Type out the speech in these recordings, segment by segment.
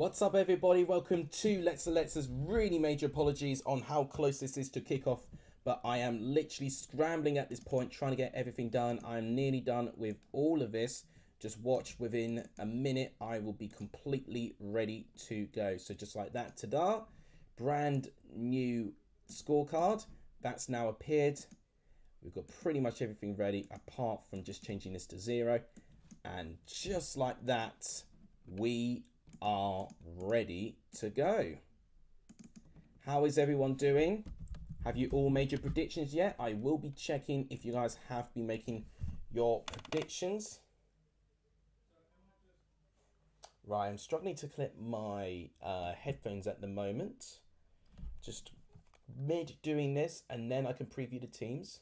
What's up, everybody? Welcome to Let's Alexa's. Really major apologies on how close this is to kickoff, but I am literally scrambling at this point trying to get everything done. I'm nearly done with all of this. Just watch, within a minute I will be completely ready to go. So just like that, ta-da, brand new scorecard that's now appeared. We've got pretty much everything ready apart from just changing this to 0, and just like that we are ready to go. How is everyone doing? Have you all made your predictions yet? I will be checking if you guys have been making your predictions. Right, I'm struggling to clip my headphones at the moment. Just mid doing this, and then I can preview the teams.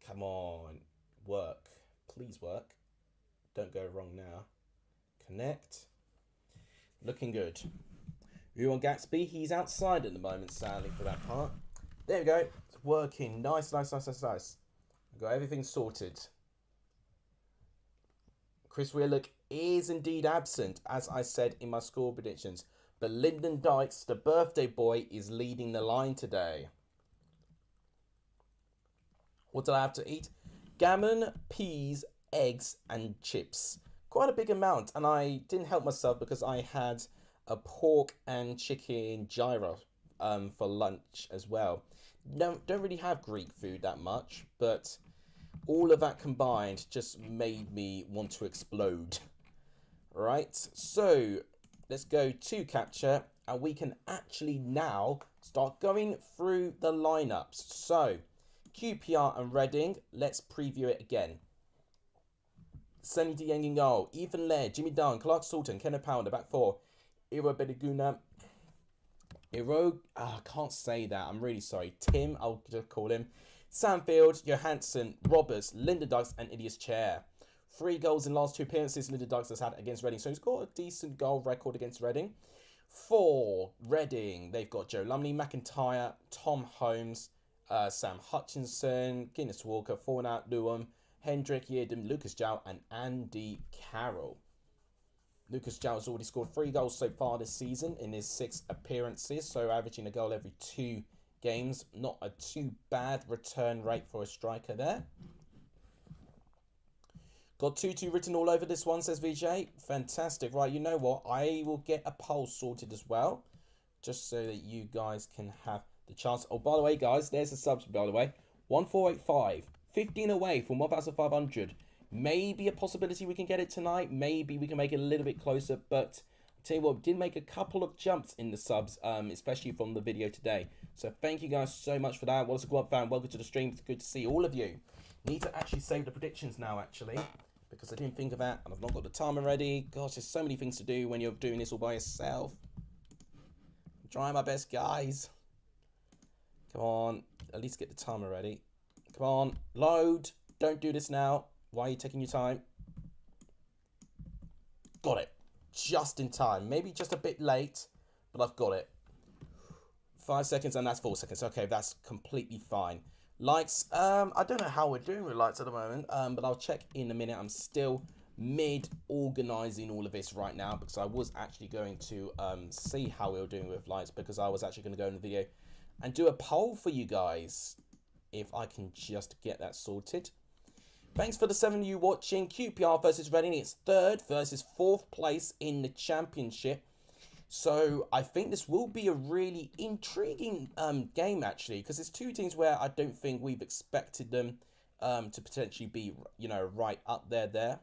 Come on, work. Please work. Don't go wrong now. Connect. Looking good. Ewan Gatsby, he's outside at the moment, sadly, for that part. There we go. It's working. Nice. I've got everything sorted. Chris Willock is indeed absent, as I said in my score predictions. But Lyndon Dykes, the birthday boy, is leading the line today. What did I have to eat? Gammon, peas, eggs, and chips. Quite a big amount, and I didn't help myself because I had a pork and chicken gyro for lunch as well. Don't really have Greek food that much, but all of that combined just made me want to explode. Right, so let's go to capture, and we can actually now start going through the lineups. So QPR and Reading, let's preview it again. Sonny Dieng in goal, Ethan Laird, Jimmy Dunn, Clark Sultan, Kenneth Powell in the back four, Iro Bediguna, I can't say that, I'm really sorry, Tim, I'll just call him, Sandfield, Johansson, Roberts, Lyndon Dykes, and Idiot's Chair. 3 goals in last 2 appearances Lyndon Dykes has had against Reading, so he's got a decent goal record against Reading. For Reading, they've got Joe Lumley, McIntyre, Tom Holmes, Sam Hutchinson, Guinness Walker, Fornat, Lewam, Hendrick, Yeardham, Lucas Jow, and Andy Carroll. Lucas Jow has already scored 3 goals so far this season in his 6 appearances, so averaging a goal every 2 games. Not a too bad return rate for a striker there. Got 2-2 written all over this one, says VJ. Fantastic. Right, you know what? I will get a poll sorted as well, just so that you guys can have the chance. Oh, by the way, guys, there's the subs, by the way. 1485. 15 away from 1,500. Maybe a possibility we can get it tonight. Maybe we can make it a little bit closer. But I'll tell you what, we did make a couple of jumps in the subs, especially from the video today. So thank you guys so much for that. Wallace Squad fan, welcome to the stream. It's good to see all of you. Need to actually save the predictions now, actually, because I didn't think of that. And I've not got the timer ready. Gosh, there's so many things to do when you're doing this all by yourself. I'm trying my best, guys. Come on, at least get the timer ready. Come on, load. Don't do this now. Why are you taking your time? Got it. Just in time. Maybe just a bit late, but I've got it. 5 seconds, and that's 4 seconds. Okay, that's completely fine. Likes, I don't know how we're doing with likes at the moment, but I'll check in a minute. I'm still mid-organising all of this right now, because I was actually going to see how we were doing with likes, because I was actually going to go in the video and do a poll for you guys, if I can just get that sorted. Thanks for the 7 of you watching. QPR versus Reading. It's 3rd versus 4th place in the championship. So I think this will be a really intriguing game, actually, because there's 2 teams where I don't think we've expected them to potentially be, you know, right up there.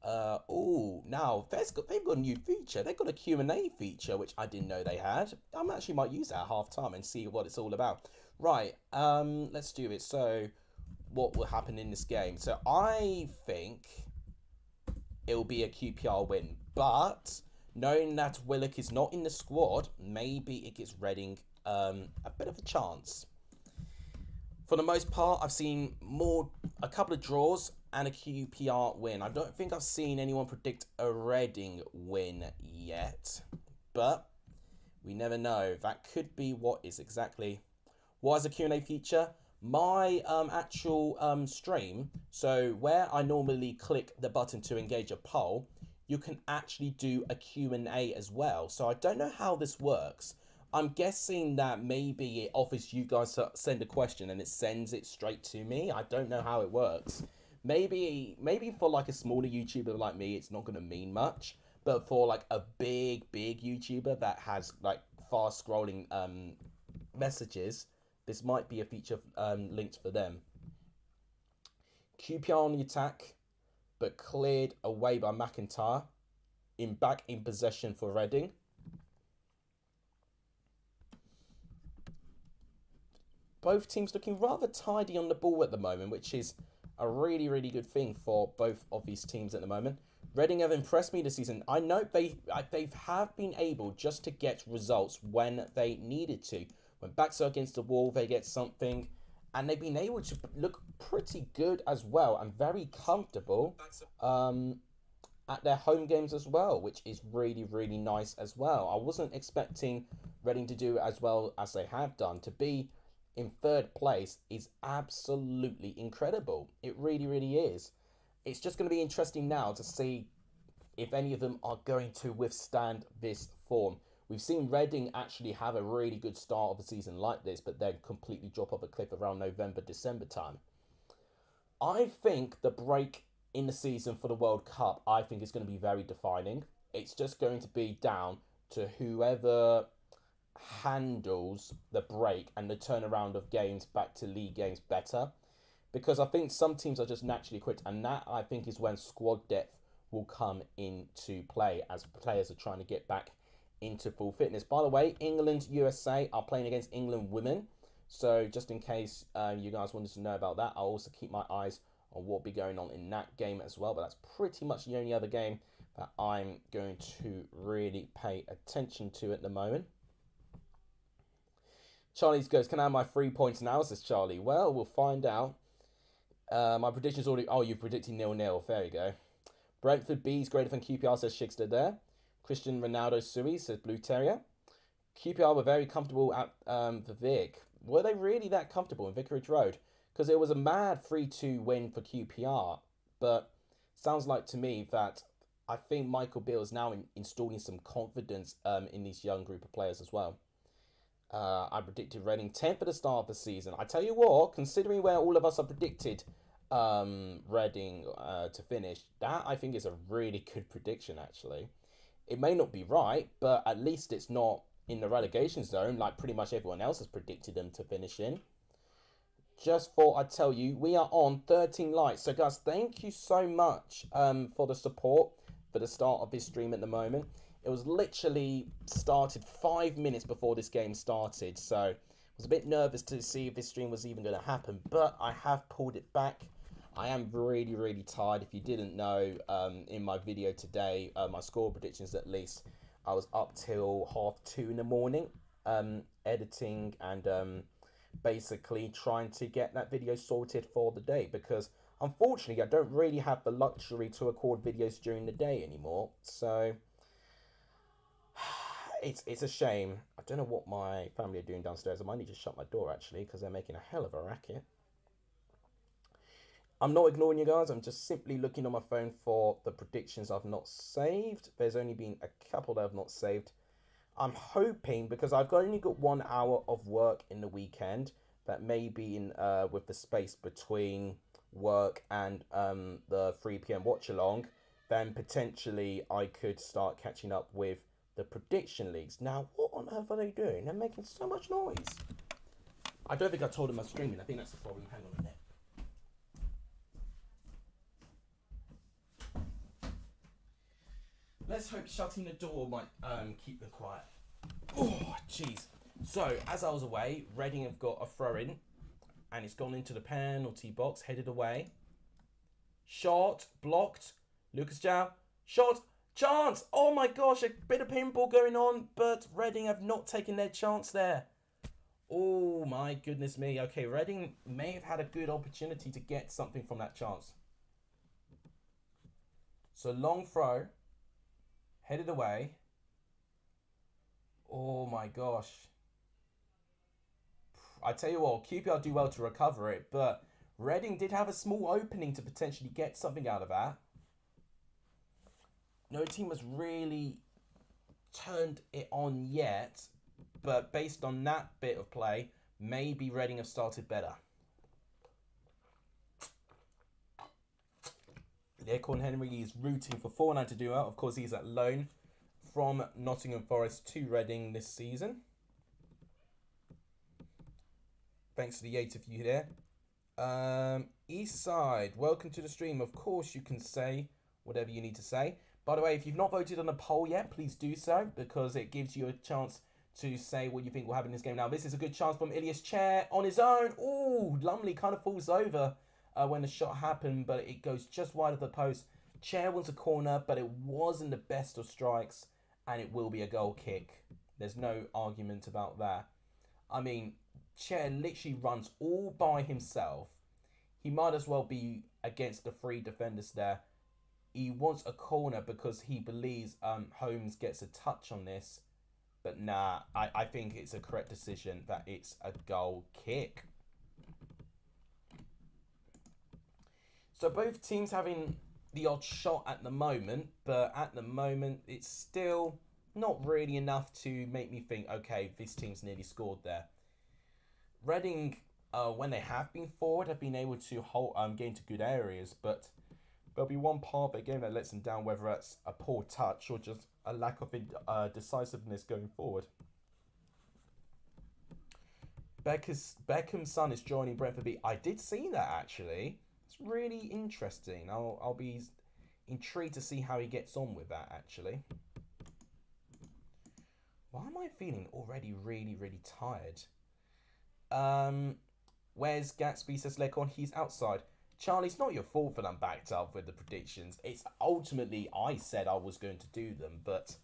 Oh, now they've got a new feature. They've got a Q&A feature, which I didn't know they had. I actually might use that at half time and see what it's all about. Right, let's do it. So what will happen in this game? So I think it will be a QPR win, but knowing that Willock is not in the squad, maybe it gives Reading a bit of a chance. For the most part, I've seen a couple of draws and a QPR win. I don't think I've seen anyone predict a Reading win yet, but we never know. That could be what is exactly. Why is a Q&A feature? My actual stream, so where I normally click the button to engage a poll, you can actually do a Q&A as well. So I don't know how this works. I'm guessing that maybe it offers you guys to send a question and it sends it straight to me. I don't know how it works. Maybe for like a smaller YouTuber like me, it's not going to mean much. But for like a big YouTuber that has like fast scrolling messages, this might be a feature linked for them. QPR on the attack, but cleared away by McIntyre. Back in possession for Reading. Both teams looking rather tidy on the ball at the moment, which is a really good thing for both of these teams at the moment. Reading have impressed me this season. I know they have been able just to get results when they needed to. When backs are against the wall, they get something. And they've been able to look pretty good as well and very comfortable at their home games as well, which is really nice as well. I wasn't expecting Reading to do as well as they have done. To be in third place is absolutely incredible. It really is. It's just going to be interesting now to see if any of them are going to withstand this form. We've seen Reading actually have a really good start of the season like this, but then completely drop off a cliff around November, December time. I think the break in the season for the World Cup, I think is going to be very defining. It's just going to be down to whoever handles the break and the turnaround of games back to league games better. Because I think some teams are just naturally equipped, and that I think is when squad depth will come into play as players are trying to get back into full fitness. By the way, England, USA are playing against England women. So just in case you guys wanted to know about that, I'll also keep my eyes on what will be going on in that game as well. But that's pretty much the only other game that I'm going to really pay attention to at the moment. Charlie goes, can I have my 3 points now? Says Charlie. Well, we'll find out. My prediction's already... Oh, you're predicting 0-0. There you go. Brentford B's greater than QPR, says Shigster there. Christian Ronaldo Sui, says Blue Terrier. QPR were very comfortable at the Vic. Were they really that comfortable in Vicarage Road? Because it was a mad 3-2 win for QPR. But sounds like to me that I think Michael Beale is now installing some confidence in this young group of players as well. I predicted Reading 10th at the start of the season. I tell you what, considering where all of us have predicted Reading to finish, that I think is a really good prediction actually. It may not be right, but at least it's not in the relegation zone like pretty much everyone else has predicted them to finish in. Just thought I'd tell you, we are on 13 likes. So guys, thank you so much for the support for the start of this stream at the moment. It was literally started 5 minutes before this game started. So I was a bit nervous to see if this stream was even going to happen. But I have pulled it back. I am really tired. If you didn't know, in my video today, my score predictions at least, I was up till 2:30 in the morning, editing and basically trying to get that video sorted for the day. Because unfortunately, I don't really have the luxury to record videos during the day anymore. So it's a shame. I don't know what my family are doing downstairs. I might need to shut my door actually because they're making a hell of a racket. I'm not ignoring you guys. I'm just simply looking on my phone for the predictions I've not saved. There's only been a couple that I've not saved. I'm hoping, because I've only got 1 hour of work in the weekend, that maybe in with the space between work and the 3 p.m. watch-along, then potentially I could start catching up with the prediction leagues. Now, what on earth are they doing? They're making so much noise. I don't think I told them I'm streaming. I think that's the problem. Hang on a minute. Let's hope shutting the door might keep them quiet. Oh, jeez. So, as I was away, Reading have got a throw-in. And it's gone into the penalty box, headed away. Shot, blocked. Lucas Jow, shot, chance! Oh my gosh, a bit of pinball going on, but Reading have not taken their chance there. Oh my goodness me. Okay, Reading may have had a good opportunity to get something from that chance. So, long throw. Headed away. Oh my gosh. I tell you what, QPR do well to recover it, but Reading did have a small opening to potentially get something out of that. no team has really turned it on yet, but based on that bit of play, maybe Reading have started better. Leocorn Henry is rooting for Fortnite to do well. Of course, he's at loan from Nottingham Forest to Reading this season. Thanks to the 8 of you there. East Side, welcome to the stream. Of course, you can say whatever you need to say. By the way, if you've not voted on a poll yet, please do so, because it gives you a chance to say what you think will happen in this game. Now, this is a good chance from Ilias Chair on his own. Ooh, Lumley kind of falls over when the shot happened, but it goes just wide of the post. Chair wants a corner, but it wasn't the best of strikes, and it will be a goal kick. There's no argument about that. I mean, Chair literally runs all by himself. He might as well be against the 3 defenders there. He wants a corner because he believes Holmes gets a touch on this. But nah, I think it's a correct decision that it's a goal kick. So both teams having the odd shot at the moment, but at the moment it's still not really enough to make me think, okay, this team's nearly scored there. Reading, when they have been forward, have been able to get into good areas, but there'll be one part of the game that lets them down, whether that's a poor touch or just a lack of decisiveness going forward. Beckham's son is joining Brentford B. I did see that, actually. It's really interesting. I'll be intrigued to see how he gets on with that, actually. Why am I feeling already really, really tired? Where's Gatsby, says Leghorn? He's outside. Charlie, it's not your fault that I'm backed up with the predictions. It's ultimately I said I was going to do them, but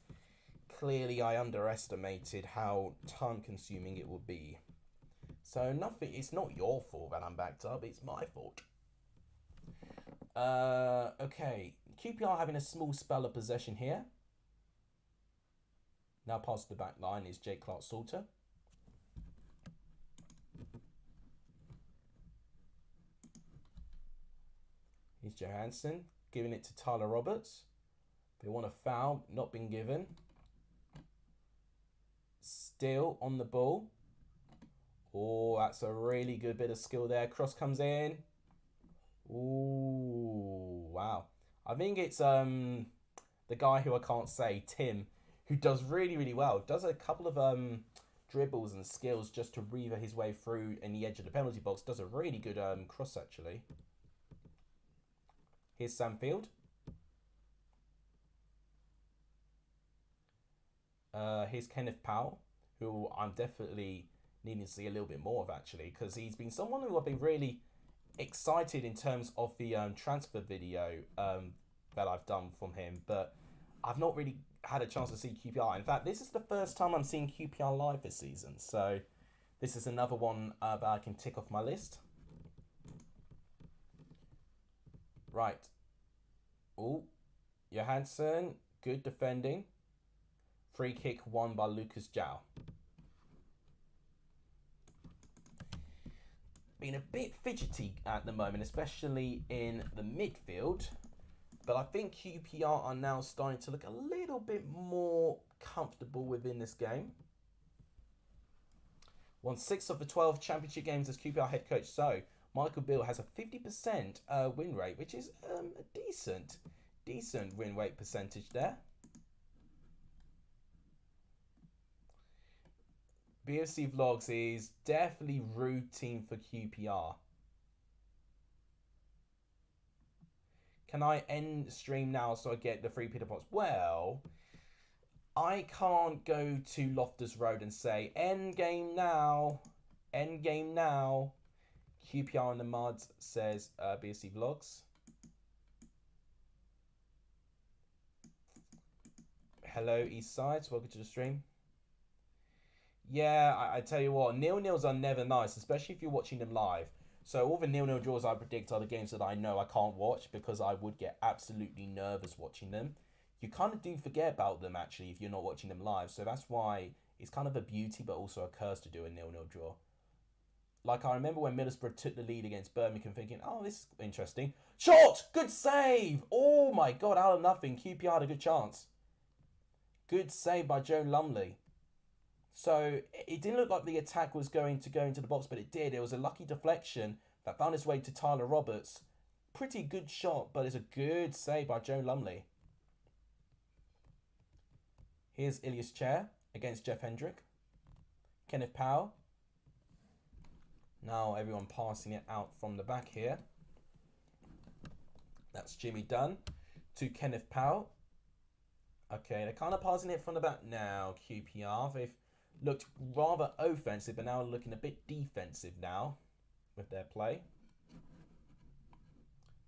clearly I underestimated how time consuming it would be. So nothing, it's not your fault that I'm backed up, it's my fault. Okay, QPR having a small spell of possession here. Now past the back line is Jake Clark-Salter. Here's Johansson, giving it to Tyler Roberts. They want a foul, not been given. Still on the ball. Oh, that's a really good bit of skill there. Cross comes in. Ooh, wow. I think it's the guy who I can't say, Tim, who does really, really well. Does a couple of dribbles and skills just to reaver his way through in the edge of the penalty box. Does a really good cross, actually. Here's Sam Field. Here's Kenneth Powell, who I'm definitely needing to see a little bit more of, actually, because he's been someone who I've been really excited in terms of the transfer video that I've done from him, but I've not really had a chance to see QPR. In fact, this is the first time I'm seeing QPR live this season, so this is another one that I can tick off my list. Right. Oh, Johansson, good defending. Free kick won by Lucas Jow. Been a bit fidgety at the moment, especially in the midfield. But I think QPR are now starting to look a little bit more comfortable within this game. Won 6 of the 12 championship games as QPR head coach. So Michael Beale has a 50% win rate, which is a decent win rate percentage there. BFC Vlogs is definitely routine for QPR. Can I end stream now so I get the free Peter Pots? Well, I can't go to Loftus Road and say, end game now. End game now. QPR in the mud, says BFC Vlogs. Hello, East Sides. Welcome to the stream. Yeah, I tell you what, 0-0s are never nice, especially if you're watching them live. So all the 0-0 draws I predict are the games that I know I can't watch because I would get absolutely nervous watching them. You kind of do forget about them, actually, if you're not watching them live. So that's why it's kind of a beauty, but also a curse to do a 0-0 draw. Like, I remember when Middlesbrough took the lead against Birmingham thinking, oh, this is interesting. Shot! Good save! Oh my god, out of nothing. QPR had a good chance. Good save by Joe Lumley. So, it didn't look like the attack was going to go into the box, but it did. It was a lucky deflection that found its way to Tyler Roberts. Pretty good shot, but it's a good save by Joe Lumley. Here's Ilias Chair against Jeff Hendrick. Kenneth Powell. Now everyone passing it out from the back here. That's Jimmy Dunn to Kenneth Powell. Okay, they're kind of passing it from the back now, QPR. They've looked rather offensive, but now looking a bit defensive now with their play.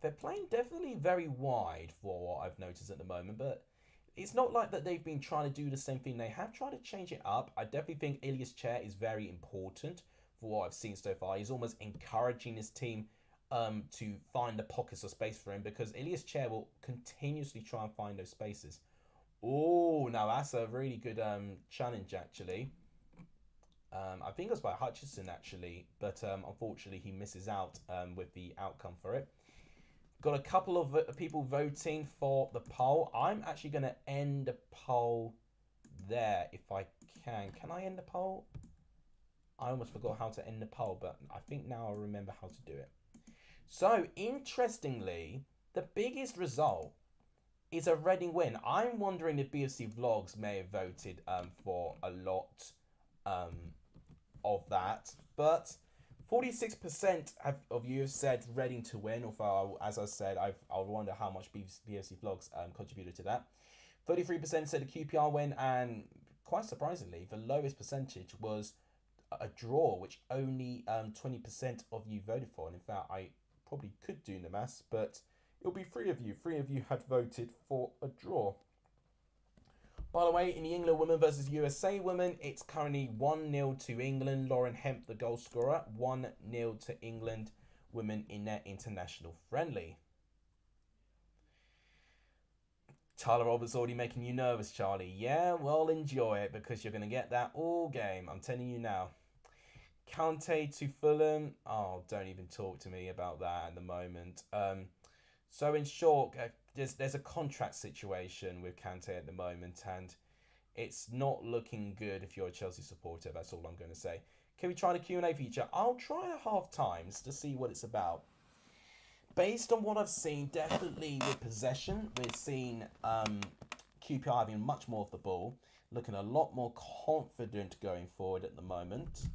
They're playing definitely very wide for what I've noticed at the moment, but it's not like that they've been trying to do the same thing. They have tried to change it up. I definitely think Ilias Chair is very important for what I've seen so far. He's almost encouraging his team to find the pockets of space for him, because Ilias Chair will continuously try and find those spaces. Oh, now that's a really good challenge, actually. I think it was by Hutchison, actually, but unfortunately he misses out with the outcome for it. Got a couple of people voting for the poll. I'm actually going to end the poll there if I can. Can I end the poll? I almost forgot how to end the poll, but I think now I remember how to do it. So, interestingly, the biggest result is a Reading win. I'm wondering if BFC Vlogs may have voted for a lot of that, but 46% of you have said Reading to win, although, as I said, I wonder how much BFC Vlogs contributed to that. 33% said a QPR win, and quite surprisingly, the lowest percentage was a draw, which only 20% of you voted for. And in fact, I probably could do the maths, but it'll be 3 of you. 3 of you had voted for a draw. By the way, in the England women versus USA women, it's currently 1-0 to England. Lauren Hemp, the goal scorer. 1-0 to England women in their international friendly. Tyler Roberts already making you nervous, Charlie. Yeah, well, enjoy it, because you're going to get that all game. I'm telling you now. Kante to Fulham. Oh, don't even talk to me about that at the moment. So in short, there's a contract situation with Kante at the moment, and it's not looking good if you're a Chelsea supporter. That's all I'm going to say. Can we try the Q&A feature? I'll try at half times to see what it's about. Based on what I've seen, definitely with possession, we've seen QPR having much more of the ball, looking a lot more confident going forward at the moment.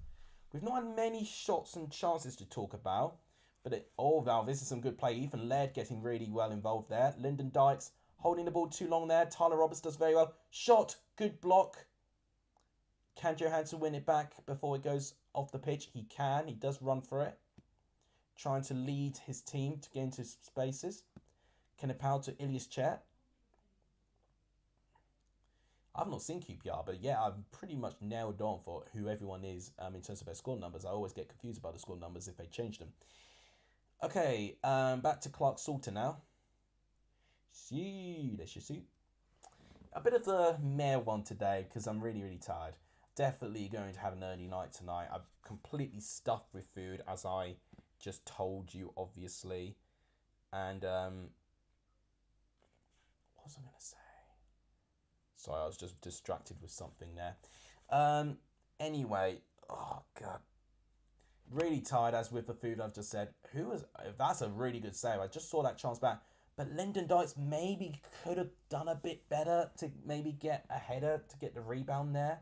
We've not had many shots and chances to talk about, but wow, this is some good play. Ethan Laird getting really well involved there. Lyndon Dykes holding the ball too long there. Tyler Roberts does very well. Shot, good block. Can Johansson win it back before it goes off the pitch? He can. He does run for it, trying to lead his team to get into spaces. Kenneth Powell to Ilias Chair. I've not seen QPR, but yeah, I'm pretty much nailed on for who everyone is in terms of their score numbers. I always get confused about the score numbers if they change them. Okay, back to Clark Salter now. See, let's just see. A bit of the mare one today because I'm really, really tired. Definitely going to have an early night tonight. I'm completely stuffed with food, as I just told you, obviously. And what was I going to say? Sorry, I was just distracted with something there. Anyway, oh god, really tired, as with the food I've just said. That's a really good save. I just saw that chance back, but Lyndon Dykes maybe could have done a bit better to maybe get a header to get the rebound there.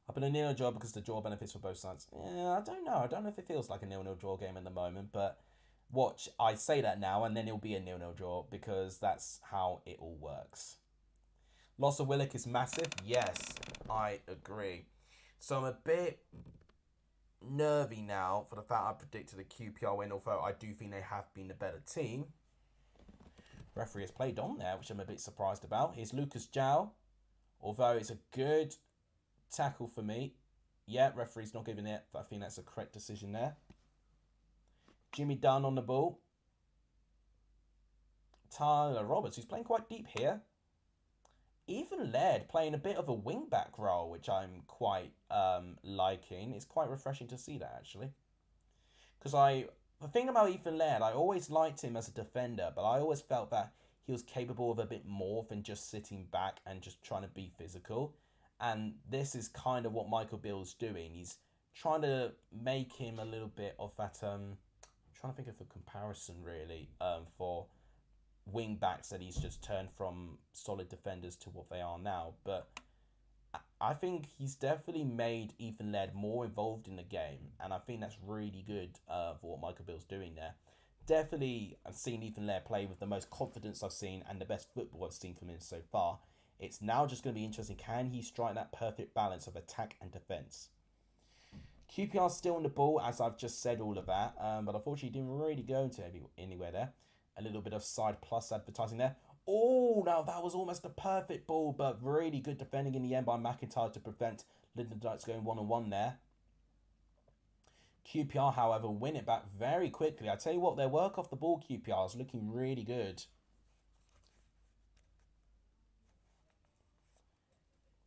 I've been a 0-0 draw because the draw benefits for both sides. Yeah, I don't know. I don't know if it feels like a 0-0 draw game at the moment, but watch, I say that now, and then it'll be a 0-0 draw, because that's how it all works. Loss of Willock is massive. Yes, I agree. So I'm a bit nervy now for the fact I predicted a QPR win, although I do think they have been the better team. Referee has played on there, which I'm a bit surprised about. Here's Lucas Jow, although it's a good tackle for me. Yeah, referee's not giving it, but I think that's a correct decision there. Jimmy Dunn on the ball. Tyler Roberts, who's playing quite deep here. Ethan Laird playing a bit of a wing-back role, which I'm quite liking. It's quite refreshing to see that, actually. Because the thing about Ethan Laird, I always liked him as a defender, but I always felt that he was capable of a bit more than just sitting back and just trying to be physical. And this is kind of what Michael Beale's doing. He's trying to make him a little bit of that. Trying to think of a comparison really for wing backs that he's just turned from solid defenders to what they are now. But I think he's definitely made Ethan Laird more involved in the game, and I think that's really good for what Michael Beale's doing there. Definitely, I've seen Ethan Laird play with the most confidence I've seen and the best football I've seen from him so far. It's now just going to be interesting. Can he strike that perfect balance of attack and defence? QPR's still on the ball, as I've just said all of that, but unfortunately didn't really go into anywhere there. A little bit of side plus advertising there. Oh, now that was almost a perfect ball, but really good defending in the end by McIntyre to prevent Lyndon Dykes going one-on-one there. QPR, however, win it back very quickly. I tell you what, their work off the ball, QPR, is looking really good.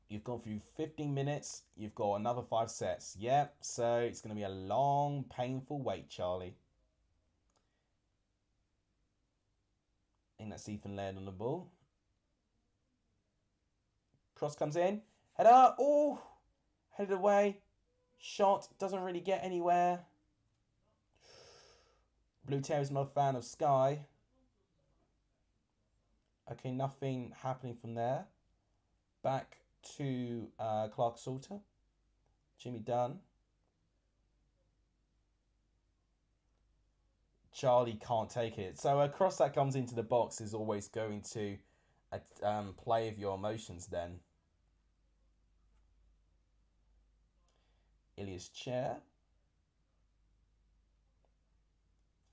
You've gone through 15 minutes. You've got another 5 sets. Yep, so it's going to be a long, painful wait, Charlie. I think that's Ethan Laird on the ball. Cross comes in. Header. Oh, headed away. Shot. Doesn't really get anywhere. Blue Terry's not a fan of Sky. Okay, nothing happening from there. Back to Clark Salter. Jimmy Dunn. Charlie can't take it. So a cross that comes into the box is always going to play with your emotions then. Ilias Chair.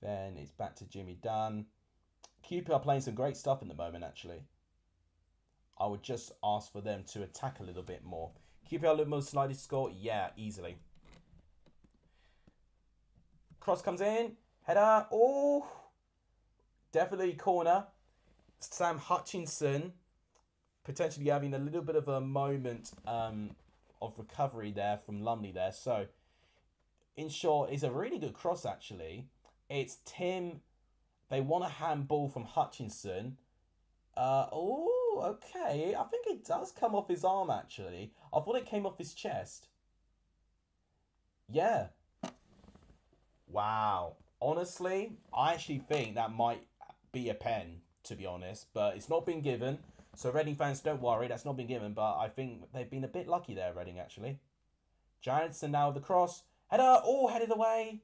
Then it's back to Jimmy Dunn. QPR are playing some great stuff at the moment, actually. I would just ask for them to attack a little bit more. QPR look most likely to score? Yeah, easily. Cross comes in. Header. Oh, definitely corner. Sam Hutchinson potentially having a little bit of a moment of recovery there from Lumley there. So, in short, it's a really good cross, actually. It's Tim. They want a handball from Hutchinson. Okay. I think it does come off his arm, actually. I thought it came off his chest. Yeah. Wow. Honestly, I actually think that might be a pen, to be honest. But it's not been given. So Reading fans, don't worry. That's not been given. But I think they've been a bit lucky there, Reading, actually. Jansen now with the cross. Header. Oh, headed away.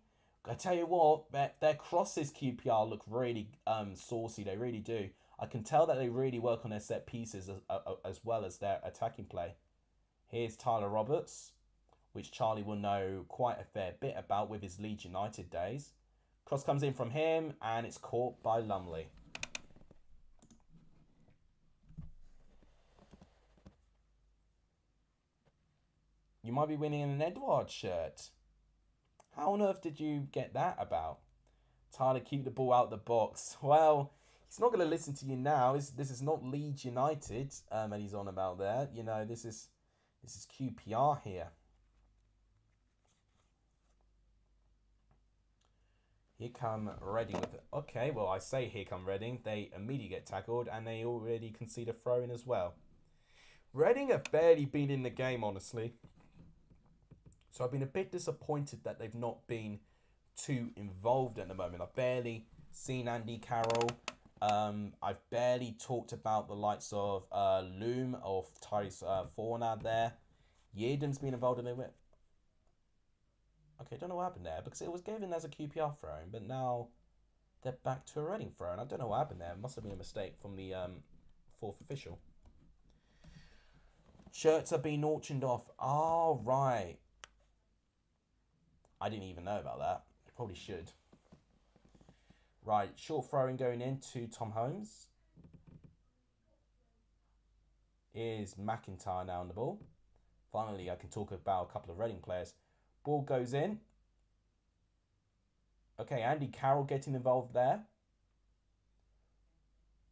I tell you what, their crosses, QPR, look really saucy. They really do. I can tell that they really work on their set pieces as well as their attacking play. Here's Tyler Roberts, which Charlie will know quite a fair bit about with his Leeds United days. Cross comes in from him, and it's caught by Lumley. You might be winning an Edouard shirt. How on earth did you get that about? Tyler, keep the ball out of the box. Well, he's not going to listen to you now. This is not Leeds United, and he's on about there. You know, this is QPR here. Here come Reading with it. Okay, well, I say here come Reading. They immediately get tackled, and they already concede a throw-in as well. Reading have barely been in the game, honestly. So I've been a bit disappointed that they've not been too involved at the moment. I've barely seen Andy Carroll. I've barely talked about the likes of Loom or Tyrese Fornard there. Yeadon's been involved in it. Okay, don't know what happened there because it was given as a QPR throw, but now they're back to a Reading throw. And I don't know what happened there. It must have been a mistake from the fourth official. Shirts are being auctioned off. Oh, right. I didn't even know about that. I probably should. Right, short throwing going into Tom Holmes. Is McIntyre now on the ball. Finally, I can talk about a couple of Reading players. Ball goes in. Okay, Andy Carroll getting involved there.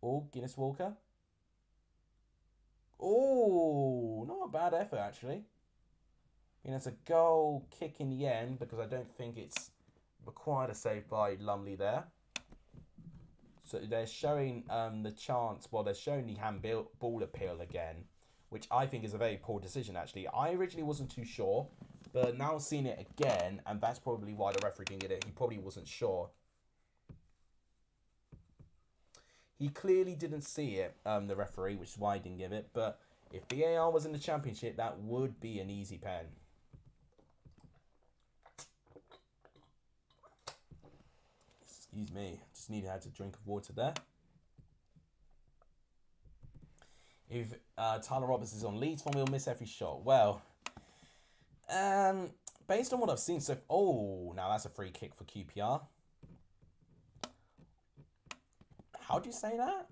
Oh, Guinness Walker. Oh, not a bad effort, actually. I mean, it's a goal kick in the end because I don't think it's required a save by Lumley there. So they're showing the chance, well, they're showing the handball appeal again, which I think is a very poor decision, actually. I originally wasn't too sure, but now seeing it again, and that's probably why the referee didn't get it. He probably wasn't sure. He clearly didn't see it, the referee, which is why he didn't give it. But if VAR was in the Championship, that would be an easy pen. Excuse me, just needed to have a drink of water there. If Tyler Roberts is on Leeds form, he'll miss every shot. Well, based on what I've seen, so now that's a free kick for QPR. How do you say that?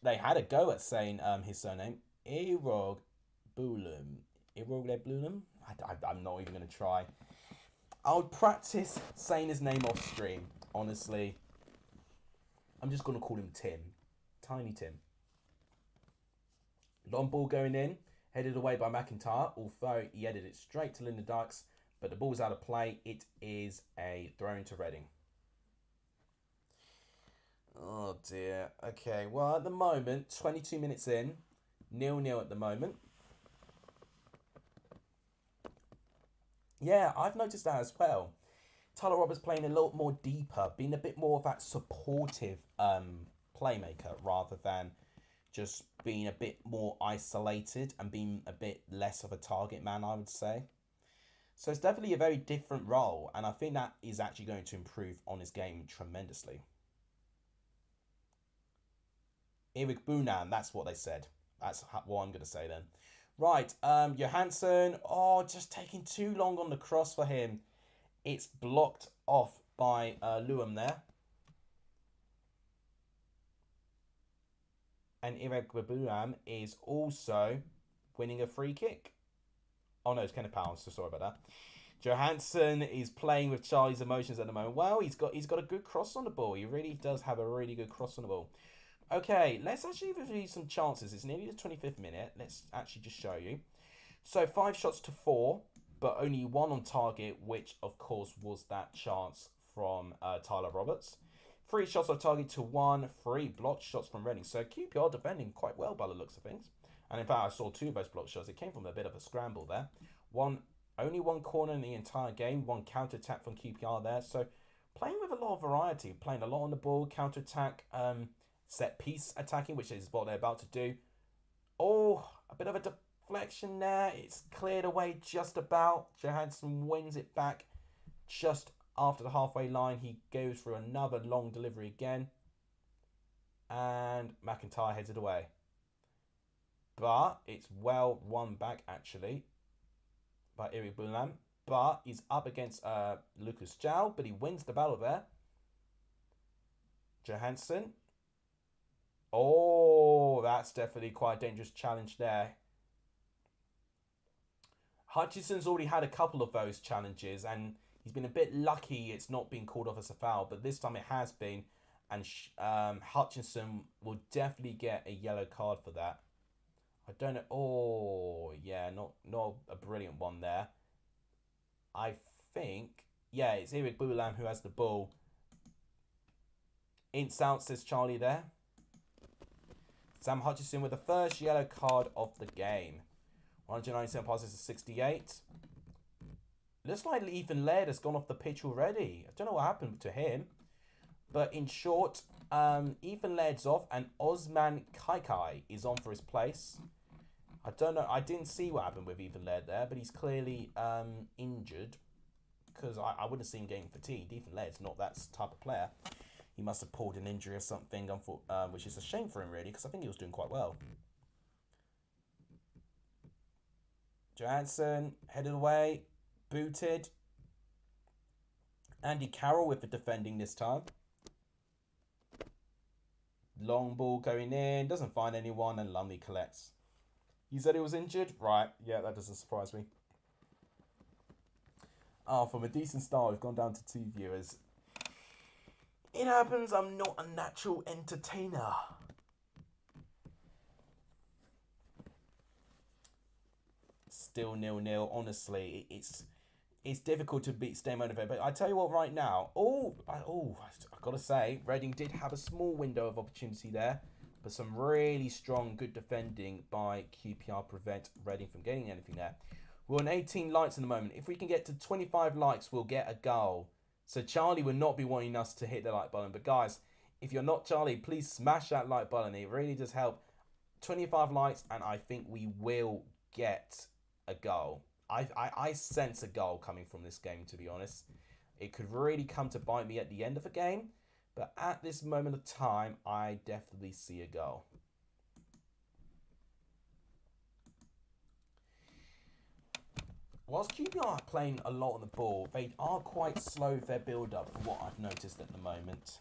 They had a go at saying his surname, Irog Bulum. I'm not even going to try. I'll practice saying his name off stream, honestly. I'm just going to call him Tim. Tiny Tim. Long ball going in, headed away by McIntyre, although he headed it straight to Linda Dykes, but the ball's out of play. It is a throw to Reading. Oh dear. Okay, well at the moment, 22 minutes in, 0-0 at the moment. Yeah, I've noticed that as well. Tyler Roberts playing a lot more deeper, being a bit more of that supportive playmaker rather than just being a bit more isolated and being a bit less of a target man, I would say. So it's definitely a very different role, and I think that is actually going to improve on his game tremendously. Erik Bunan, that's what they said. That's what I'm going to say then. Right, Johansson, just taking too long on the cross for him. It's blocked off by Luam there. And Erik Bunan is also winning a free kick. Oh no, it's Kenneth Powell, so sorry about that. Johansson is playing with Charlie's emotions at the moment. Well, he's got a good cross on the ball. He really does have a really good cross on the ball. Okay, let's actually review some chances. It's nearly the 25th minute. Let's actually just show you. So 5 shots to 4, but only 1 on target, which of course was that chance from Tyler Roberts. 3 shots on target to 1, 3 blocked shots from Reading. So QPR defending quite well by the looks of things. And in fact, I saw 2 of those blocked shots. It came from a bit of a scramble there. Only 1 corner in the entire game, 1 counter-attack from QPR there. So playing with a lot of variety, playing a lot on the ball, counter-attack, set piece attacking, which is what they're about to do. Oh, a bit of a deflection there. It's cleared away just about. Johansson wins it back just after the halfway line. He goes for another long delivery again. And McIntyre heads it away. But it's well won back, actually, by Erik Bulan. But he's up against Lucas Jow, but he wins the battle there. Johansson. Oh, that's definitely quite a dangerous challenge there. Hutchinson's already had a couple of those challenges, and he's been a bit lucky it's not been called off as a foul, but this time it has been, and Hutchinson will definitely get a yellow card for that. I don't know. Oh, yeah, not a brilliant one there. I think, yeah, it's Erik Bulan who has the ball. Ints out, says Charlie there. Sam Hutchinson with the first yellow card of the game. 197 passes to 68. Looks like Ethan Laird has gone off the pitch already. I don't know what happened to him. But in short, Ethan Laird's off and Osman Kaikai is on for his place. I don't know. I didn't see what happened with Ethan Laird there, but he's clearly injured. Because I wouldn't have seen him getting fatigued. Ethan Laird's not that type of player. He must have pulled an injury or something, which is a shame for him, really, because I think he was doing quite well. Johansson headed away, booted. Andy Carroll with the defending this time. Long ball going in, doesn't find anyone, and Lumley collects. You said he was injured? Right, yeah, that doesn't surprise me. From a decent start, we've gone down to 2 viewers. It happens, I'm not a natural entertainer. still 0-0. Honestly, it's difficult to stay motivated. But I tell you what, right now, I gotta say, Reading did have a small window of opportunity there, but some really strong, good defending by QPR prevent Reading from getting anything there. We're on 18 likes in the moment. If we can get to 25 likes, we'll get a goal. So Charlie will not be wanting us to hit the like button. But guys, if you're not Charlie, please smash that like button. It really does help. 25 likes, and I think we will get a goal. I sense a goal coming from this game, to be honest. It could really come to bite me at the end of a game. But at this moment of time, I definitely see a goal. Whilst QPR are playing a lot on the ball, they are quite slow with their build-up from what I've noticed at the moment.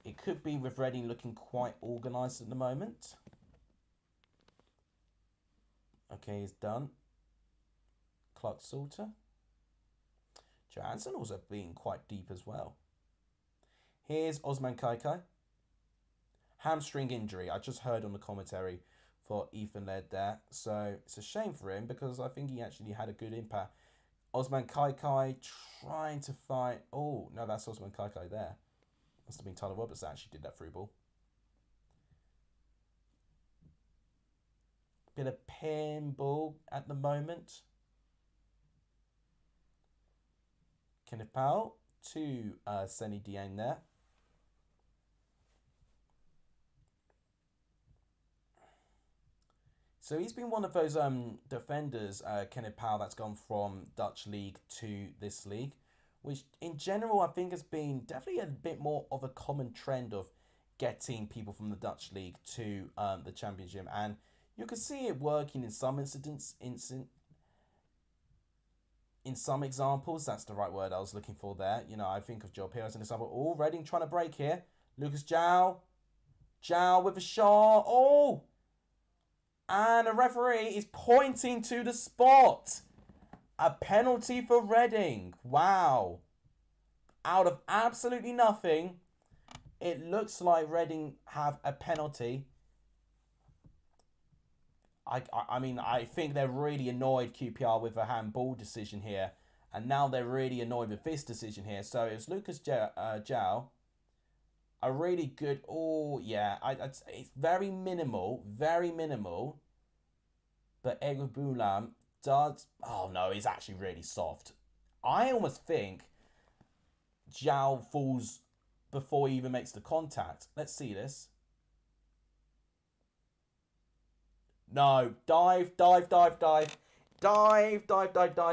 It could be with Reading looking quite organised at the moment. Okay, he's done. Clark Salter. Johansson also being quite deep as well. Here's Osman Kaikai. Hamstring injury. I just heard on the commentary for Ethan Laird there. So it's a shame for him because I think he actually had a good impact. Osman Kaikai trying to fight. Oh, no, that's Osman Kaikai there. Must have been Tyler Roberts that actually did that through ball. Bit of pinball at the moment. Kenneth Powell to Senny Dieng there. So he's been one of those defenders, Kenneth Powell, that's gone from Dutch league to this league, which in general I think has been definitely a bit more of a common trend of getting people from the Dutch league to the Championship, and you can see it working in some incidents. In some examples, that's the right word I was looking for there. You know, I think of Joe Pires as an example. Oh, Reading trying to break here. Lucas Jow with a shot. Oh! And a referee is pointing to the spot. A penalty for Reading. Wow. Out of absolutely nothing, it looks like Reading have a penalty. I mean, I think they're really annoyed, QPR, with a handball decision here. And now they're really annoyed with this decision here. So it was Lucas Jow. A really good... Oh, yeah. It's very minimal. Very minimal. But Edward Boulam does... Oh, no. He's actually really soft. I almost think Jow falls before he even makes the contact. Let's see this. No. Dive.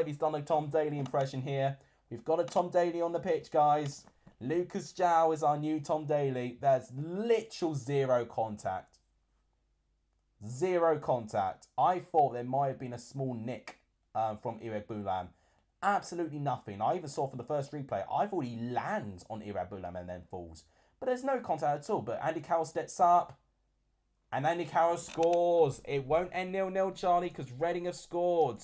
He's done a Tom Daly impression here. We've got a Tom Daly on the pitch, guys. Lucas Jow is our new Tom Daly. There's literal zero contact. Zero contact. I thought there might have been a small nick from Ireg Boulam. Absolutely nothing. I even saw for the first replay, I thought he lands on Ireg Boulam and then falls. But there's no contact at all. But Andy Carroll steps up. And Andy Carroll scores. It won't end 0-0, Charlie, because Reading have scored.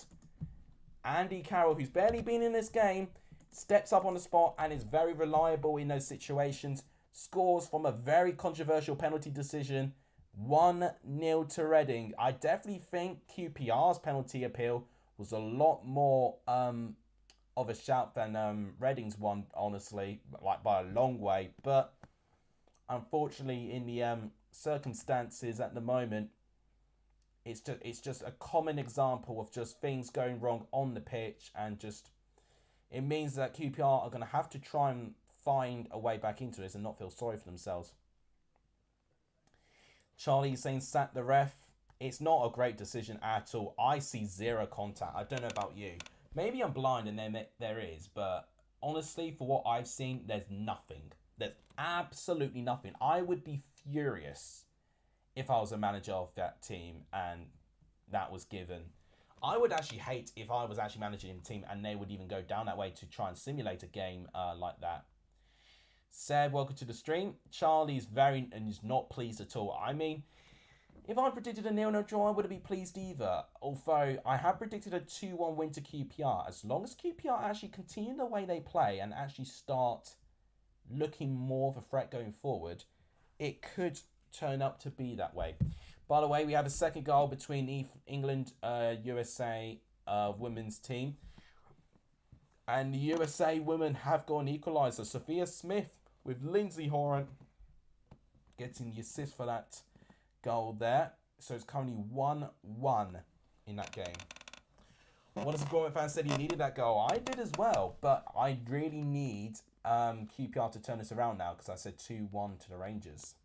Andy Carroll, who's barely been in this game, steps up on the spot and is very reliable in those situations. Scores from a very controversial penalty decision. 1-0 to Reading. I definitely think QPR's penalty appeal was a lot more of a shout than Reading's one, honestly, like by a long way. But unfortunately, in the circumstances at the moment, it's just a common example of just things going wrong on the pitch, and just it means that QPR are going to have to try and find a way back into this and not feel sorry for themselves. Charlie saying sack the ref. It's not a great decision at all. I see zero contact. I don't know about you. Maybe I'm blind and then there is, but honestly, for what I've seen, there's nothing. There's absolutely nothing. I would be furious if I was a manager of that team and that was given. I would actually hate if I was actually managing a team and they would even go down that way to try and simulate a game like that. Seb, welcome to the stream. Charlie's is not pleased at all. I mean, if I predicted a 0-0 draw, I wouldn't be pleased either. Although, I have predicted a 2-1 win to QPR. As long as QPR actually continue the way they play and actually start looking more of a threat going forward, it could turn up to be that way. By the way, we have a second goal between England, USA women's team. And the USA women have got an equaliser. Sophia Smith with Lindsay Horan getting the assist for that goal there. So it's currently 1-1 in that game. One of the Gorman fans said he needed that goal. I did as well, but I really need QPR to turn this around now because I said 2-1 to the Rangers.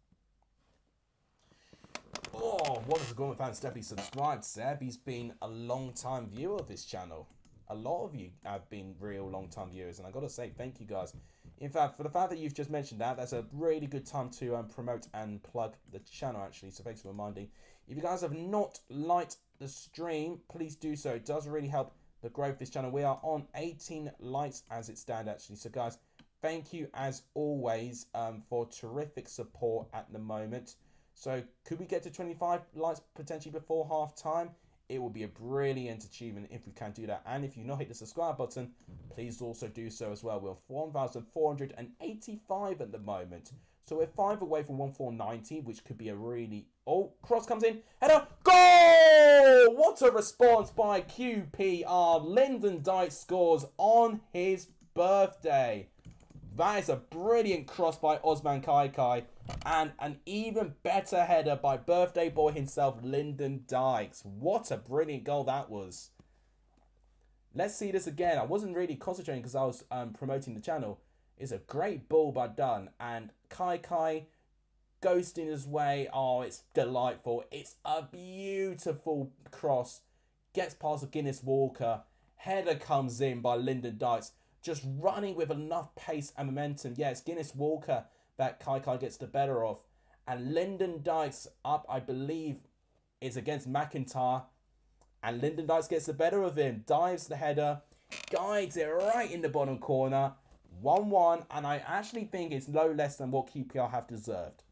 Oh, one of the Gorman fans definitely subscribed. Seb, he's been a long-time viewer of this channel. A lot of you have been real long-time viewers, and I got to say thank you guys. In fact, for the fact that you've just mentioned that, that's a really good time to promote and plug the channel, actually. So thanks for reminding. If you guys have not liked the stream, please do so. It does really help the growth of this channel. We are on 18 likes as it stands, actually. So guys, thank you as always for terrific support at the moment. So could we get to 25 likes potentially before half time? It will be a brilliant achievement if we can do that. And if you've not hit the subscribe button, please also do so as well. We're 1,485 at the moment. So we're 5 away from 1,490, which could be a really... Oh, cross comes in. Header. Goal! What a response by QPR. Lyndon Dykes scores on his birthday. That is a brilliant cross by Osman Kaikai. And an even better header by birthday boy himself, Lyndon Dykes. What a brilliant goal that was. Let's see this again. I wasn't really concentrating because I was promoting the channel. It's a great ball by Dunn. And Kaikai ghosting his way. Oh, it's delightful. It's a beautiful cross. Gets past Guinness Walker. Header comes in by Lyndon Dykes. Just running with enough pace and momentum. Yeah, it's Guinness Walker that Kaikai gets the better of. And Lyndon Dykes up, I believe, is against McIntyre. And Lyndon Dykes gets the better of him. Dives the header. Guides it right in the bottom corner. 1-1. And I actually think it's no less than what QPR have deserved.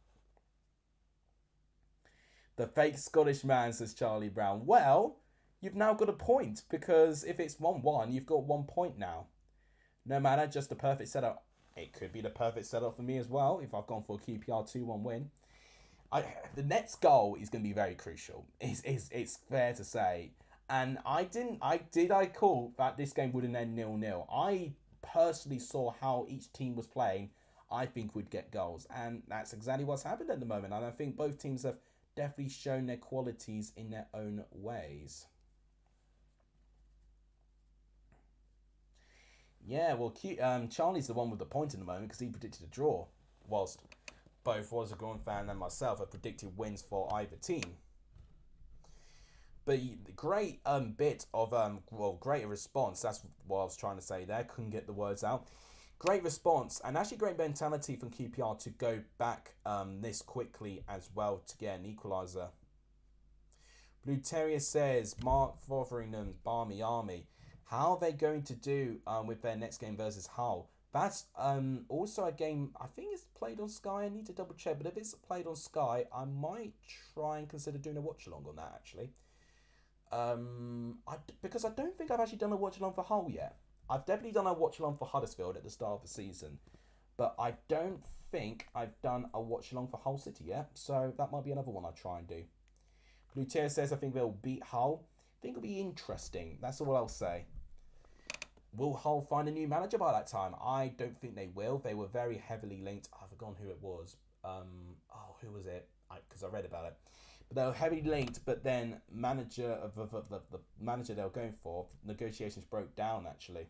The fake Scottish man, says Charlie Brown. Well, you've now got a point. Because if it's 1-1, you've got 1 point now. No matter, just the perfect setup. It could be the perfect setup for me as well if I've gone for a QPR 2-1 win. The next goal is going to be very crucial. It's fair to say. And I call that this game wouldn't end 0-0. I personally saw how each team was playing. I think would get goals. And that's exactly what's happened at the moment. And I think both teams have definitely shown their qualities in their own ways. Yeah, well, Charlie's the one with the point in the moment because he predicted a draw, whilst both Watchalong fan and myself have predicted wins for either team. But great bit of greater response. That's what I was trying to say there. Couldn't get the words out. Great response and actually great mentality from QPR to go back this quickly as well to get an equaliser. Blue Terrier says Mark Fotheringham, Barmy Army. How are they going to do with their next game versus Hull? That's also a game, I think it's played on Sky. I need to double check. But if it's played on Sky, I might try and consider doing a watch-along on that, actually. Because I don't think I've actually done a watch-along for Hull yet. I've definitely done a watch-along for Huddersfield at the start of the season. But I don't think I've done a watch-along for Hull City yet. So that might be another one I'll try and do. Blue Tier says I think they'll beat Hull. I think it'll be interesting. That's all I'll say. Will Hull find a new manager by that time? I don't think they will. They were very heavily linked. I've forgotten who it was. Who was it? Because I read about it. But they were heavily linked. But then the manager they were going for, negotiations broke down actually.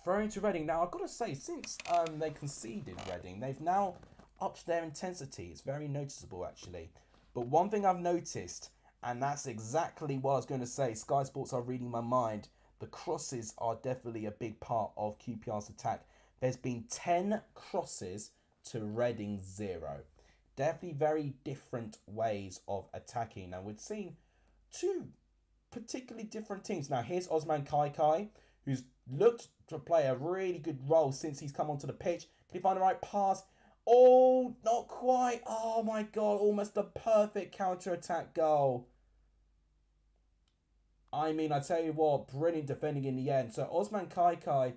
Throwing to Reading. Now I've got to say, since they conceded Reading, they've now upped their intensity. It's very noticeable actually. But one thing I've noticed. And that's exactly what I was going to say. Sky Sports are reading my mind. The crosses are definitely a big part of QPR's attack. There's been 10 crosses to Reading 0. Definitely very different ways of attacking. Now, we've seen two particularly different teams. Now, here's Osman Kaikai, who's looked to play a really good role since he's come onto the pitch. Can he find the right pass? Oh, not quite. Oh, my God. Almost a perfect counter-attack goal. I mean, I tell you what, brilliant defending in the end. So Osman Kaikai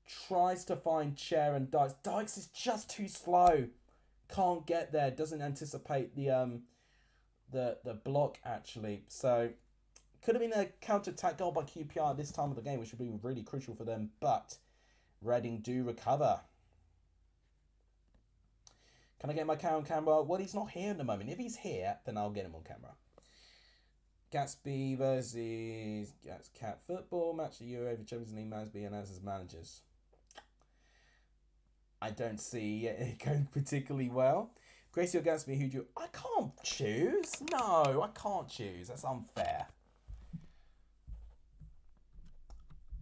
tries to find Chair and Dykes. Dykes is just too slow. can't get there. Doesn't anticipate the block actually. So could have been a counter-attack goal by QPR at this time of the game, which would be really crucial for them. But Reading do recover. Can I get my cat on camera? Well, he's not here at the moment. If he's here, then I'll get him on camera. Gatsby versus Cat football match. The Euro over Champions League Mansby and as managers. I don't see it going particularly well. Gracie or Gatsby, who do you... I can't choose. No, I can't choose. That's unfair.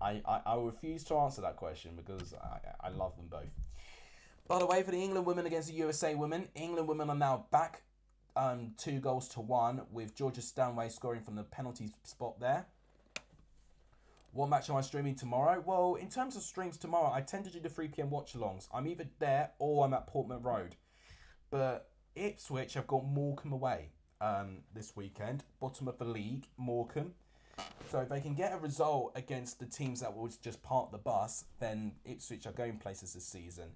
I refuse to answer that question because I love them both. By the way, for the England women against the USA women, England women are now back 2-1 with Georgia Stanway scoring from the penalty spot there. What match am I streaming tomorrow? Well, in terms of streams tomorrow, I tend to do the 3 p.m. watch-alongs. I'm either there or I'm at Portman Road. But Ipswich have got Morecambe away this weekend. Bottom of the league, Morecambe. So if they can get a result against the teams that will just park the bus, then Ipswich are going places this season.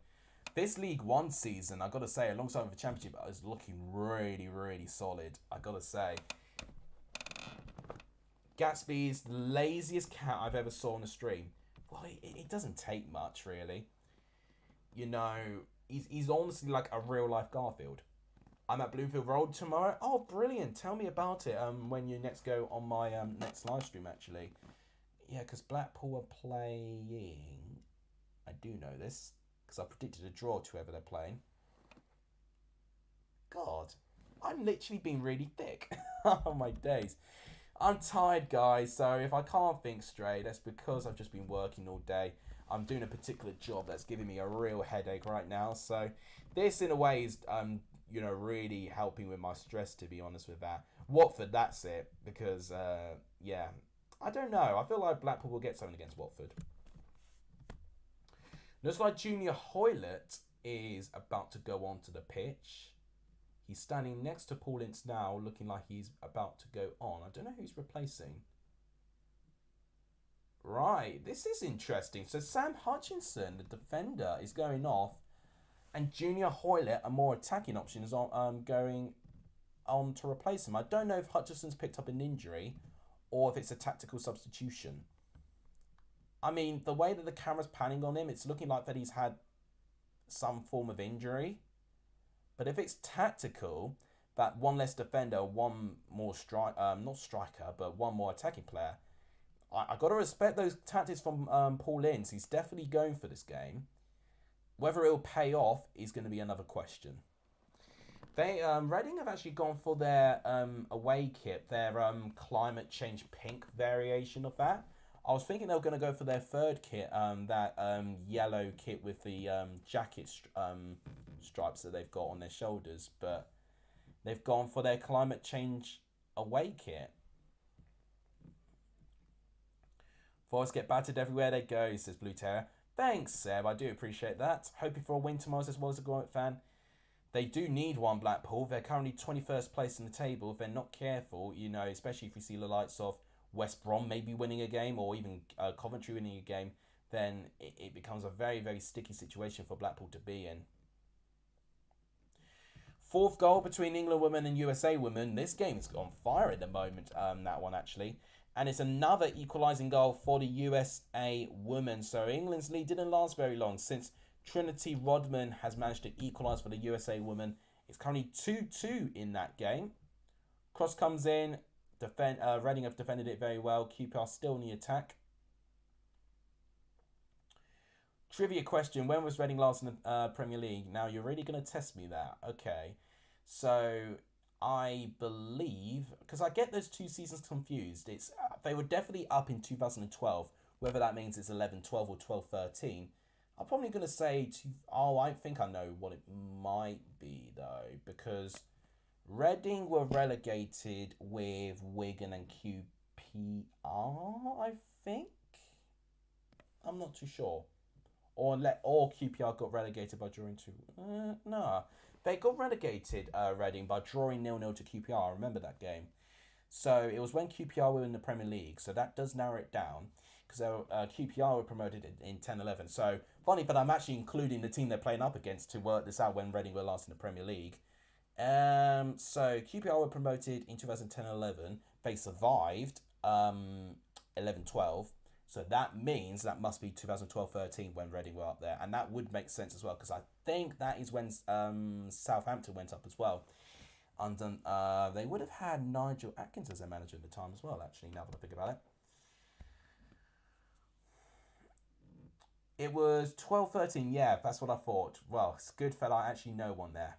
This League One season, I've got to say, alongside with the Championship, is looking really, really solid. I've got to say. Gatsby is the laziest cat I've ever saw on a stream. Well, it doesn't take much, really. You know, he's honestly like a real-life Garfield. I'm at Bloomfield Road tomorrow. Oh, brilliant. Tell me about it when you next go on my next live stream, actually. Yeah, because Blackpool are playing... I do know this, because I predicted a draw to whoever they're playing. God, I'm literally being really thick. Oh, my days. I'm tired, guys, so if I can't think straight, that's because I've just been working all day. I'm doing a particular job that's giving me a real headache right now, so this, in a way, is... you know, really helping with my stress, to be honest with that. Watford, that's it. Because, yeah, I don't know. I feel like Blackpool will get something against Watford. Looks like Junior Hoylett is about to go onto the pitch. He's standing next to Paul Ince now, looking like he's about to go on. I don't know who he's replacing. Right, this is interesting. So Sam Hutchinson, the defender, is going off. And Junior Hoylett, a more attacking option, is going on to replace him. I don't know if Hutchinson's picked up an injury or if it's a tactical substitution. I mean, the way that the camera's panning on him, it's looking like that he's had some form of injury. But if it's tactical, that one less defender, one more not striker, but one more attacking player, I got to respect those tactics from Paul Ince. He's definitely going for this game. Whether it will pay off is going to be another question. They Reading have actually gone for their away kit, their climate change pink variation of that. I was thinking they were going to go for their third kit, that yellow kit with the jacket stripes that they've got on their shoulders, but they've gone for their climate change away kit. Forest get battered everywhere they go, says Blue Terror. Thanks, Seb. I do appreciate that. Hoping for a win tomorrow as well as a Gromit fan. They do need one, Blackpool. They're currently 21st place in the table. If they're not careful, you know, especially if we see the likes of West Brom maybe winning a game or even Coventry winning a game, then it becomes a very, very sticky situation for Blackpool to be in. Fourth goal between England women and USA women. This game is on fire at the moment, that one actually. And it's another equalising goal for the USA women. So England's lead didn't last very long since Trinity Rodman has managed to equalise for the USA women. It's currently 2-2 in that game. Cross comes in. Reading have defended it very well. QPR still in the attack. Trivia question. When was Reading last in the Premier League? Now, you're really going to test me there. Okay. So... I believe, because I get those two seasons confused, they were definitely up in 2012, whether that means it's 11-12 or 12-13. I'm probably going to say, I think I know what it might be, though, because Reading were relegated with Wigan and QPR, I think? I'm not too sure. Or QPR got relegated by drawing to... no. They got relegated, Reading, by drawing 0-0 to QPR. I remember that game. So it was when QPR were in the Premier League. So that does narrow it down. Because QPR were promoted in 10-11. So Funny, but I'm actually including the team they're playing up against to work this out when Reading were last in the Premier League. So QPR were promoted in 2010-11. They survived 11-12. So that means that must be 2012-13 when Reading were up there. And that would make sense as well, because I think that is when Southampton went up as well. And they would have had Nigel Atkins as their manager at the time as well, actually, now that I think about it. It was 12-13, yeah, that's what I thought. Well, it's good that I actually know one there.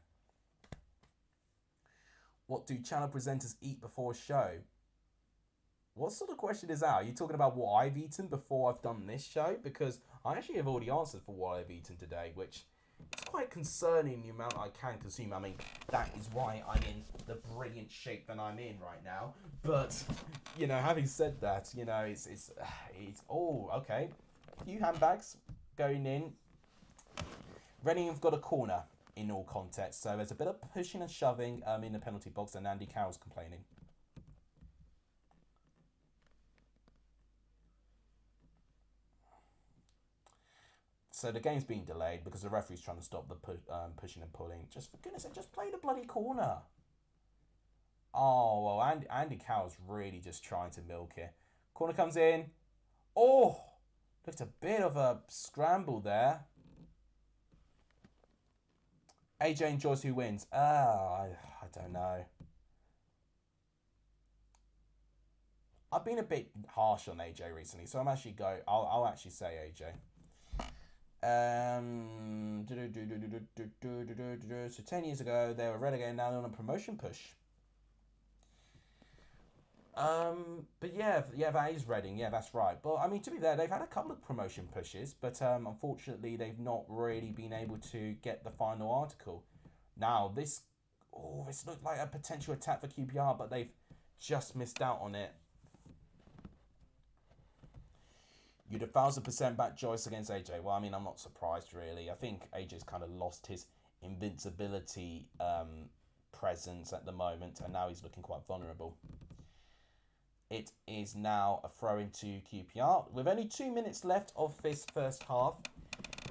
What do channel presenters eat before a show? What sort of question is that? Are you talking about what I've eaten before I've done this show? Because I actually have already answered for what I've eaten today, which is quite concerning, the amount I can consume. I mean, that is why I'm in the brilliant shape that I'm in right now. But, you know, having said that, you know, it's oh, okay. A few handbags going in. Reading have got a corner in all contexts, so there's a bit of pushing and shoving in the penalty box, and Andy Carroll's complaining. So the game's being delayed because the referee's trying to stop the pushing and pulling. Just for goodness sake, just play the bloody corner. Oh, well, Andy Carroll's really just trying to milk it. Corner comes in. Oh, looked a bit of a scramble there. AJ enjoys who wins. I don't know. I've been a bit harsh on AJ recently, so I'll actually say AJ. So 10 years ago they were relegated, now they're on a promotion push. But yeah, that is Reading. Yeah, that's right. But I mean, to be fair, they've had a couple of promotion pushes, but unfortunately, they've not really been able to get the final article. Now, this looked like a potential attack for QPR, but they've just missed out on it. You'd 1,000% back Joyce against AJ. Well, I mean, I'm not surprised, really. I think AJ's kind of lost his invincibility presence at the moment, and now he's looking quite vulnerable. It is now a throw into QPR. With only 2 minutes left of this first half.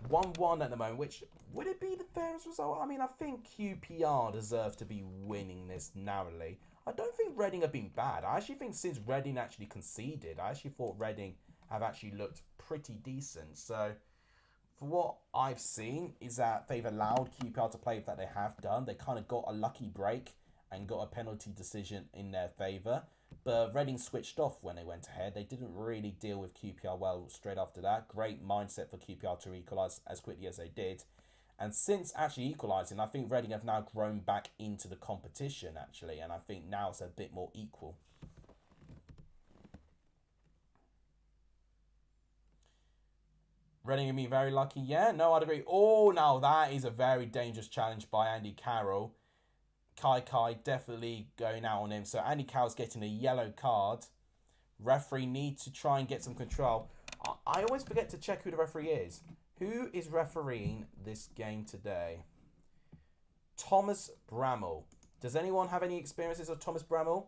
1-1 at the moment, which, would it be the fairest result? I mean, I think QPR deserve to be winning this narrowly. I don't think Reading have been bad. I actually think since Reading actually conceded, I actually thought Reading have actually looked pretty decent. So, for what I've seen is that they've allowed QPR to play that they have done. They kind of got a lucky break and got a penalty decision in their favour. But Reading switched off when they went ahead. They didn't really deal with QPR well straight after that. Great mindset for QPR to equalise as quickly as they did. And since actually equalising, I think Reading have now grown back into the competition, actually. And I think now it's a bit more equal. Reading have been very lucky. Yeah, no, I'd agree. Oh, now that is a very dangerous challenge by Andy Carroll. Kai definitely going out on him. So Andy Carroll's getting a yellow card. Referee needs to try and get some control. I always forget to check who the referee is. Who is refereeing this game today? Thomas Bramall. Does anyone have any experiences of Thomas Bramall?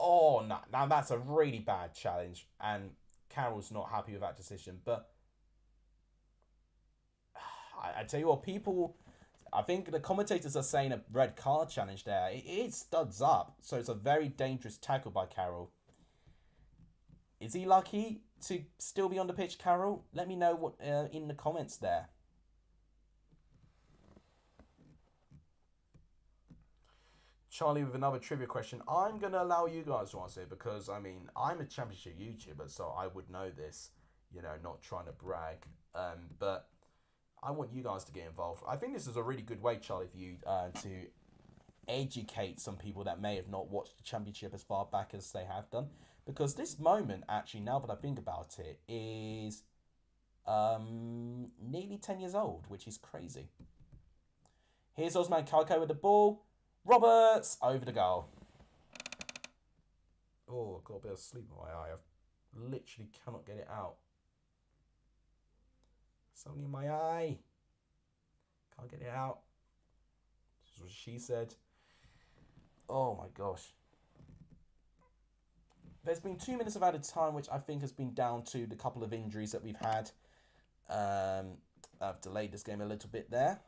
Oh, no. Now that's a really bad challenge. And Carroll's not happy with that decision. But I tell you what, people... I think the commentators are saying a red card challenge there. It studs up. So it's a very dangerous tackle by Carroll. Is he lucky to still be on the pitch, Carroll? Let me know what in the comments there. Charlie with another trivia question. I'm going to allow you guys to answer it because, I mean, I'm a championship YouTuber, so I would know this. You know, not trying to brag. But... I want you guys to get involved. I think this is a really good way, Charlie, for you to educate some people that may have not watched the Championship as far back as they have done. Because this moment, actually, now that I think about it, is nearly 10 years old, which is crazy. Here's Osman Kalko with the ball. Roberts over the goal. Oh, I've got a bit of sleep in my eye. I literally cannot get it out. Something in my eye. Can't get it out. This is what she said. Oh my gosh. There's been 2 minutes of added time, which I think has been down to the couple of injuries that we've had. I've delayed this game a little bit there.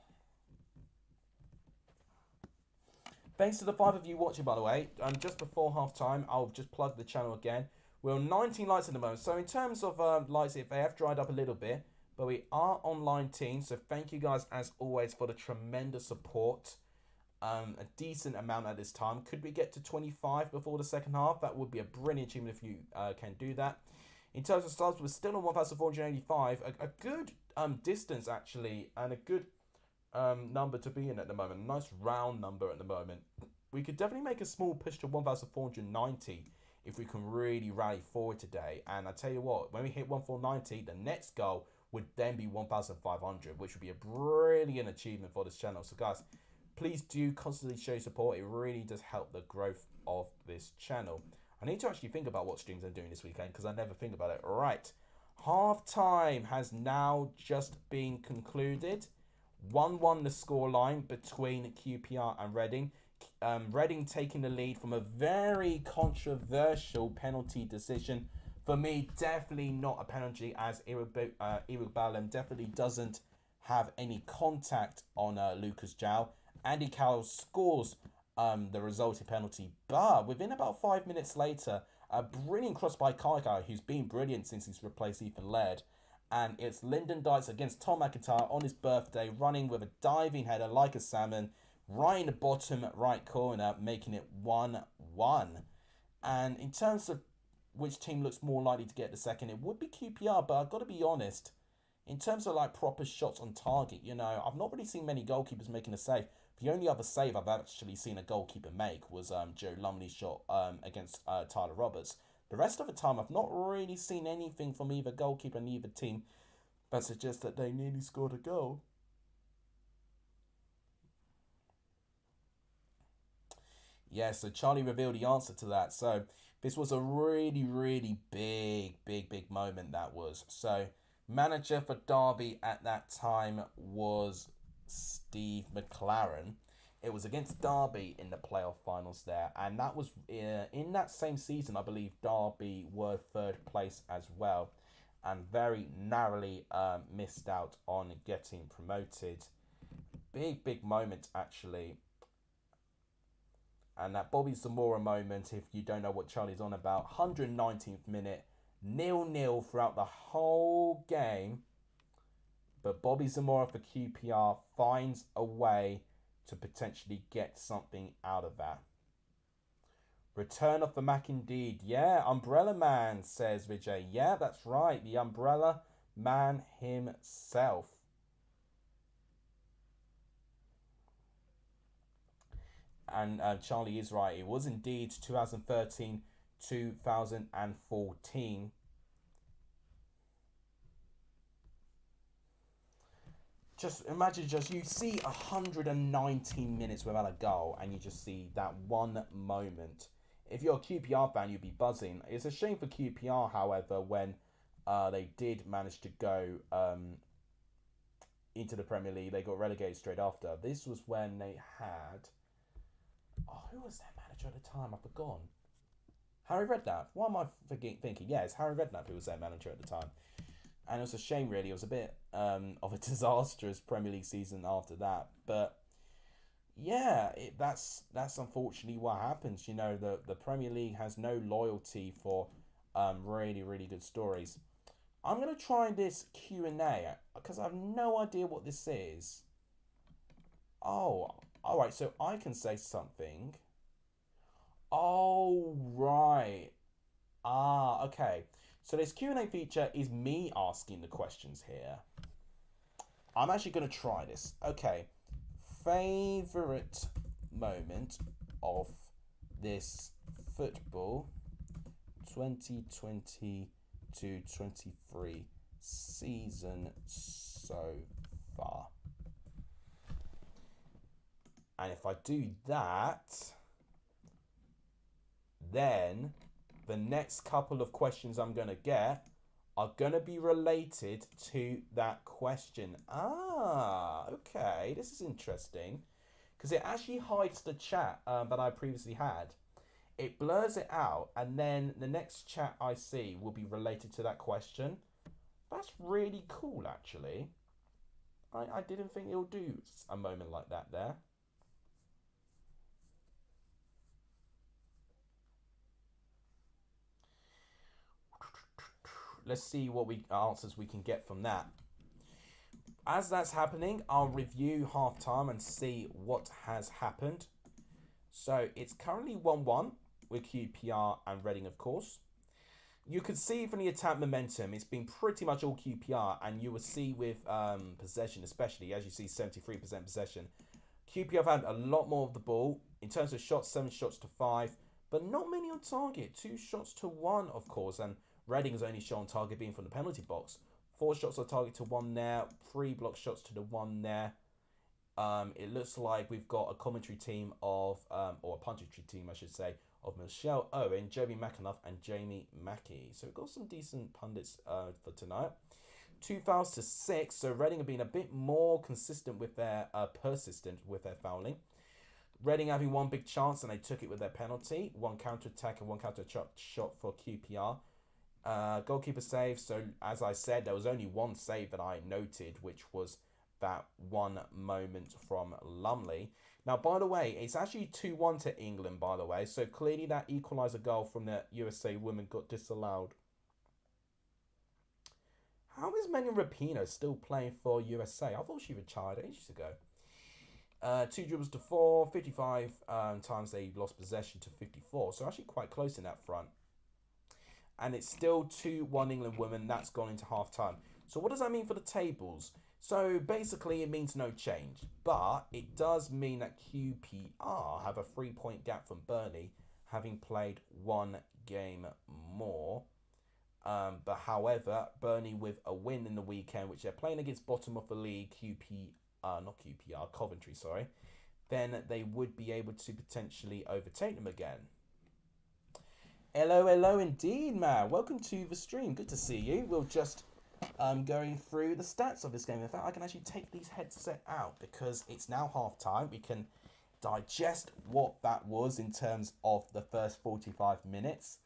Thanks to the 5 of you watching, by the way. Just before half time, I'll just plug the channel again. We're on 19 likes at the moment. So in terms of likes, they have dried up a little bit. But we are online team. So thank you guys, as always, for the tremendous support. A decent amount at this time. Could we get to 25 before the second half? That would be a brilliant achievement if you can do that. In terms of subs, we're still on 1,485. A good distance, actually. And a good number to be in at the moment. A nice round number at the moment. We could definitely make a small push to 1,490 if we can really rally forward today. And I tell you what, when we hit 1,490, the next goal would then be 1,500, which would be a brilliant achievement for this channel. So guys, please do constantly show support. It really does help the growth of this channel. I need to actually think about what streams I'm doing this weekend because I never think about it. Right, half time has now just been concluded. 1-1 the scoreline between QPR and Reading. Reading taking the lead from a very controversial penalty decision. For me, definitely not a penalty, as Irubalem definitely doesn't have any contact on Lucas João. Andy Carroll scores the resulting penalty, but within about 5 minutes later, a brilliant cross by Kaikai, who's been brilliant since he's replaced Ethan Laird. And it's Lyndon Dykes against Tom McIntyre on his birthday, running with a diving header like a salmon, right in the bottom right corner, making it 1-1. And in terms of which team looks more likely to get the second, it would be QPR, but I've got to be honest, in terms of like proper shots on target, you know, I've not really seen many goalkeepers making a save. The only other save I've actually seen a goalkeeper make was Joe Lumley's shot against Tyler Roberts. The rest of the time, I've not really seen anything from either goalkeeper and either team that suggests that they nearly scored a goal. Yeah, so Charlie revealed the answer to that. So this was a really, really big moment, that was. So manager for Derby at that time was Steve McLaren. It was against Derby in the playoff finals there. And that was in that same season, I believe Derby were third place as well. And very narrowly missed out on getting promoted. Big moment, actually. And that Bobby Zamora moment, if you don't know what Charlie's on about, 119th minute, 0-0 throughout the whole game. But Bobby Zamora for QPR finds a way to potentially get something out of that. Return of the Mac indeed. Yeah, Umbrella Man, says Vijay. Yeah, that's right. The Umbrella Man himself. And Charlie is right. It was indeed 2013, 2014. Just imagine, you see 119 minutes without a goal, and you just see that one moment. If you're a QPR fan, you'd be buzzing. It's a shame for QPR, however, when they did manage to go into the Premier League. They got relegated straight after. This was when they had... Oh, who was their manager at the time? I've forgotten. Harry Redknapp. Why am I thinking? Yeah, it's Harry Redknapp who was their manager at the time. And it was a shame, really. It was a bit of a disastrous Premier League season after that. But yeah, that's unfortunately what happens. You know, the Premier League has no loyalty for really good stories. I'm going to try this Q&A because I have no idea what this is. Oh, all right. So I can say something. Oh, right. Ah, okay. So this Q&A feature is me asking the questions here. I'm actually going to try this. Okay. Favorite moment of this football 2020-23 season so far. And if I do that, then the next couple of questions I'm going to get are going to be related to that question. Ah, okay. This is interesting. Because it actually hides the chat that I previously had. It blurs it out. And then the next chat I see will be related to that question. That's really cool, actually. I didn't think it'll do a moment like that there. Let's see what answers we can get from that. As that's happening, I'll review halftime and see what has happened. So it's currently 1-1 with QPR and Reading, of course. You could see from the attack momentum, it's been pretty much all QPR, and you will see with possession, especially as you see 73% possession. QPR have had a lot more of the ball in terms of shots, 7 shots to 5, but not many on target. 2 shots to 1, of course, and Reading has only shown target being from the penalty box. 4 shots on target to 1 there, 3 block shots to the 1 there. It looks like we've got a commentary team of, or a punditry team, I should say, of Michelle Owen, Jeremy McAnuff, and Jamie Mackey. So we've got some decent pundits for tonight. 2 fouls to 6, so Reading have been a bit more consistent with their, persistent with their fouling. Reading having one big chance, and they took it with their penalty. 1 counter-attack and 1 counter-shot for QPR. Goalkeeper save, so as I said, there was only 1 save that I noted, which was that 1 moment from Lumley. Now, by the way, it's actually 2-1 to England, by the way, so clearly that equaliser goal from the USA women got disallowed. How is Megan Rapinoe still playing for USA? I thought she retired ages ago. 2 dribbles to 4, 55 times they lost possession to 54, so actually quite close in that front. And it's still 2-1 England women. That's gone into half-time. So what does that mean for the tables? So basically it means no change. But it does mean that QPR have a 3-point gap from Burnley, having played 1 game more. But however, Burnley with a win in the weekend, which they're playing against bottom of the league, Coventry, sorry. Then they would be able to potentially overtake them again. Hello indeed, man. Welcome to the stream. Good to see you. We'll just going through the stats of this game. In fact, I can actually take these headset out because it's now half time. We can digest what that was in terms of the first 45 minutes.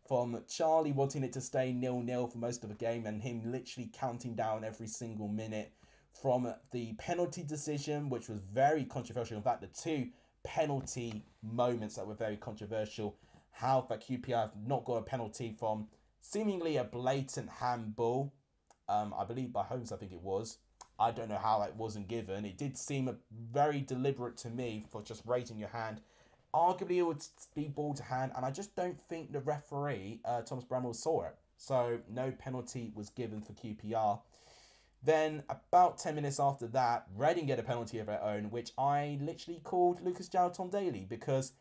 From Charlie wanting it to stay 0-0 for most of the game and him literally counting down every single minute. From the penalty decision, which was very controversial. In fact, the 2 penalty moments that were very controversial. How that QPR have not got a penalty from seemingly a blatant handball. I believe by Holmes, I think it was. I don't know how that wasn't given. It did seem very deliberate to me for just raising your hand. Arguably, it would be ball to hand, and I just don't think the referee, Thomas Bramwell, saw it. So, no penalty was given for QPR. Then, about 10 minutes after that, Reading get a penalty of their own, which I literally called Lucas João Tom Daly, because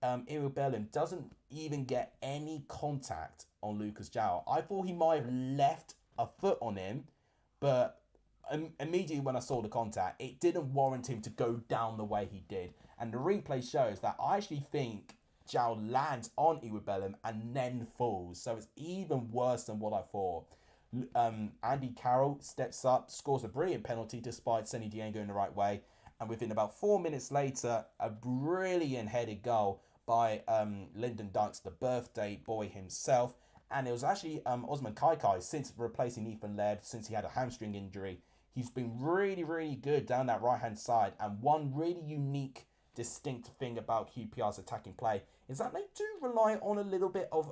Irubellum doesn't even get any contact on Lucas João. I thought he might have left a foot on him, but immediately when I saw the contact, it didn't warrant him to go down the way he did. And the replay shows that I actually think João lands on Irubellum and then falls. So it's even worse than what I thought. Andy Carroll steps up, scores a brilliant penalty despite Senny Dieng going the right way. And within about 4 minutes later, a brilliant headed goal by Lyndon Dykes, the birthday boy himself. And it was actually Osman Kaikai, since replacing Ethan Laird, since he had a hamstring injury. He's been really, really good down that right-hand side. And one really unique, distinct thing about QPR's attacking play is that they do rely on a little bit of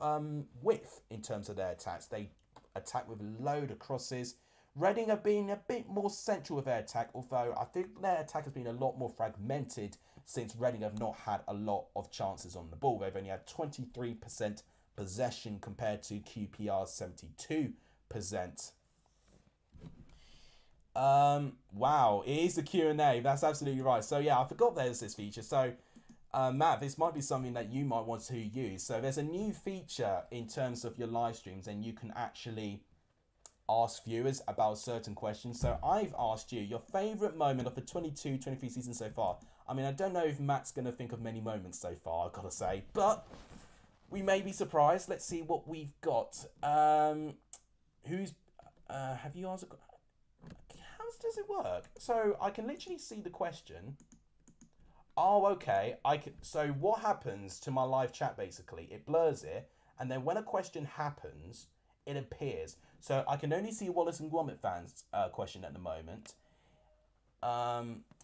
width in terms of their attacks. They attack with a load of crosses. Reading have been a bit more central with their attack, although I think their attack has been a lot more fragmented since Reading have not had a lot of chances on the ball. They've only had 23% possession compared to QPR's 72%. Wow, it is the Q&A. That's absolutely right. So yeah, I forgot there's this feature. So Matt, this might be something that you might want to use. So there's a new feature in terms of your live streams, and you can actually ask viewers about certain questions. So I've asked you your favourite moment of the 22-23 season so far. I mean, I don't know if Matt's going to think of many moments so far, I've got to say. But we may be surprised. Let's see what we've got. Have you answered? How does it work? So I can literally see the question. Oh, okay. So what happens to my live chat, basically? It blurs it. And then when a question happens, it appears. So I can only see Wallace and Gromit fans question at the moment.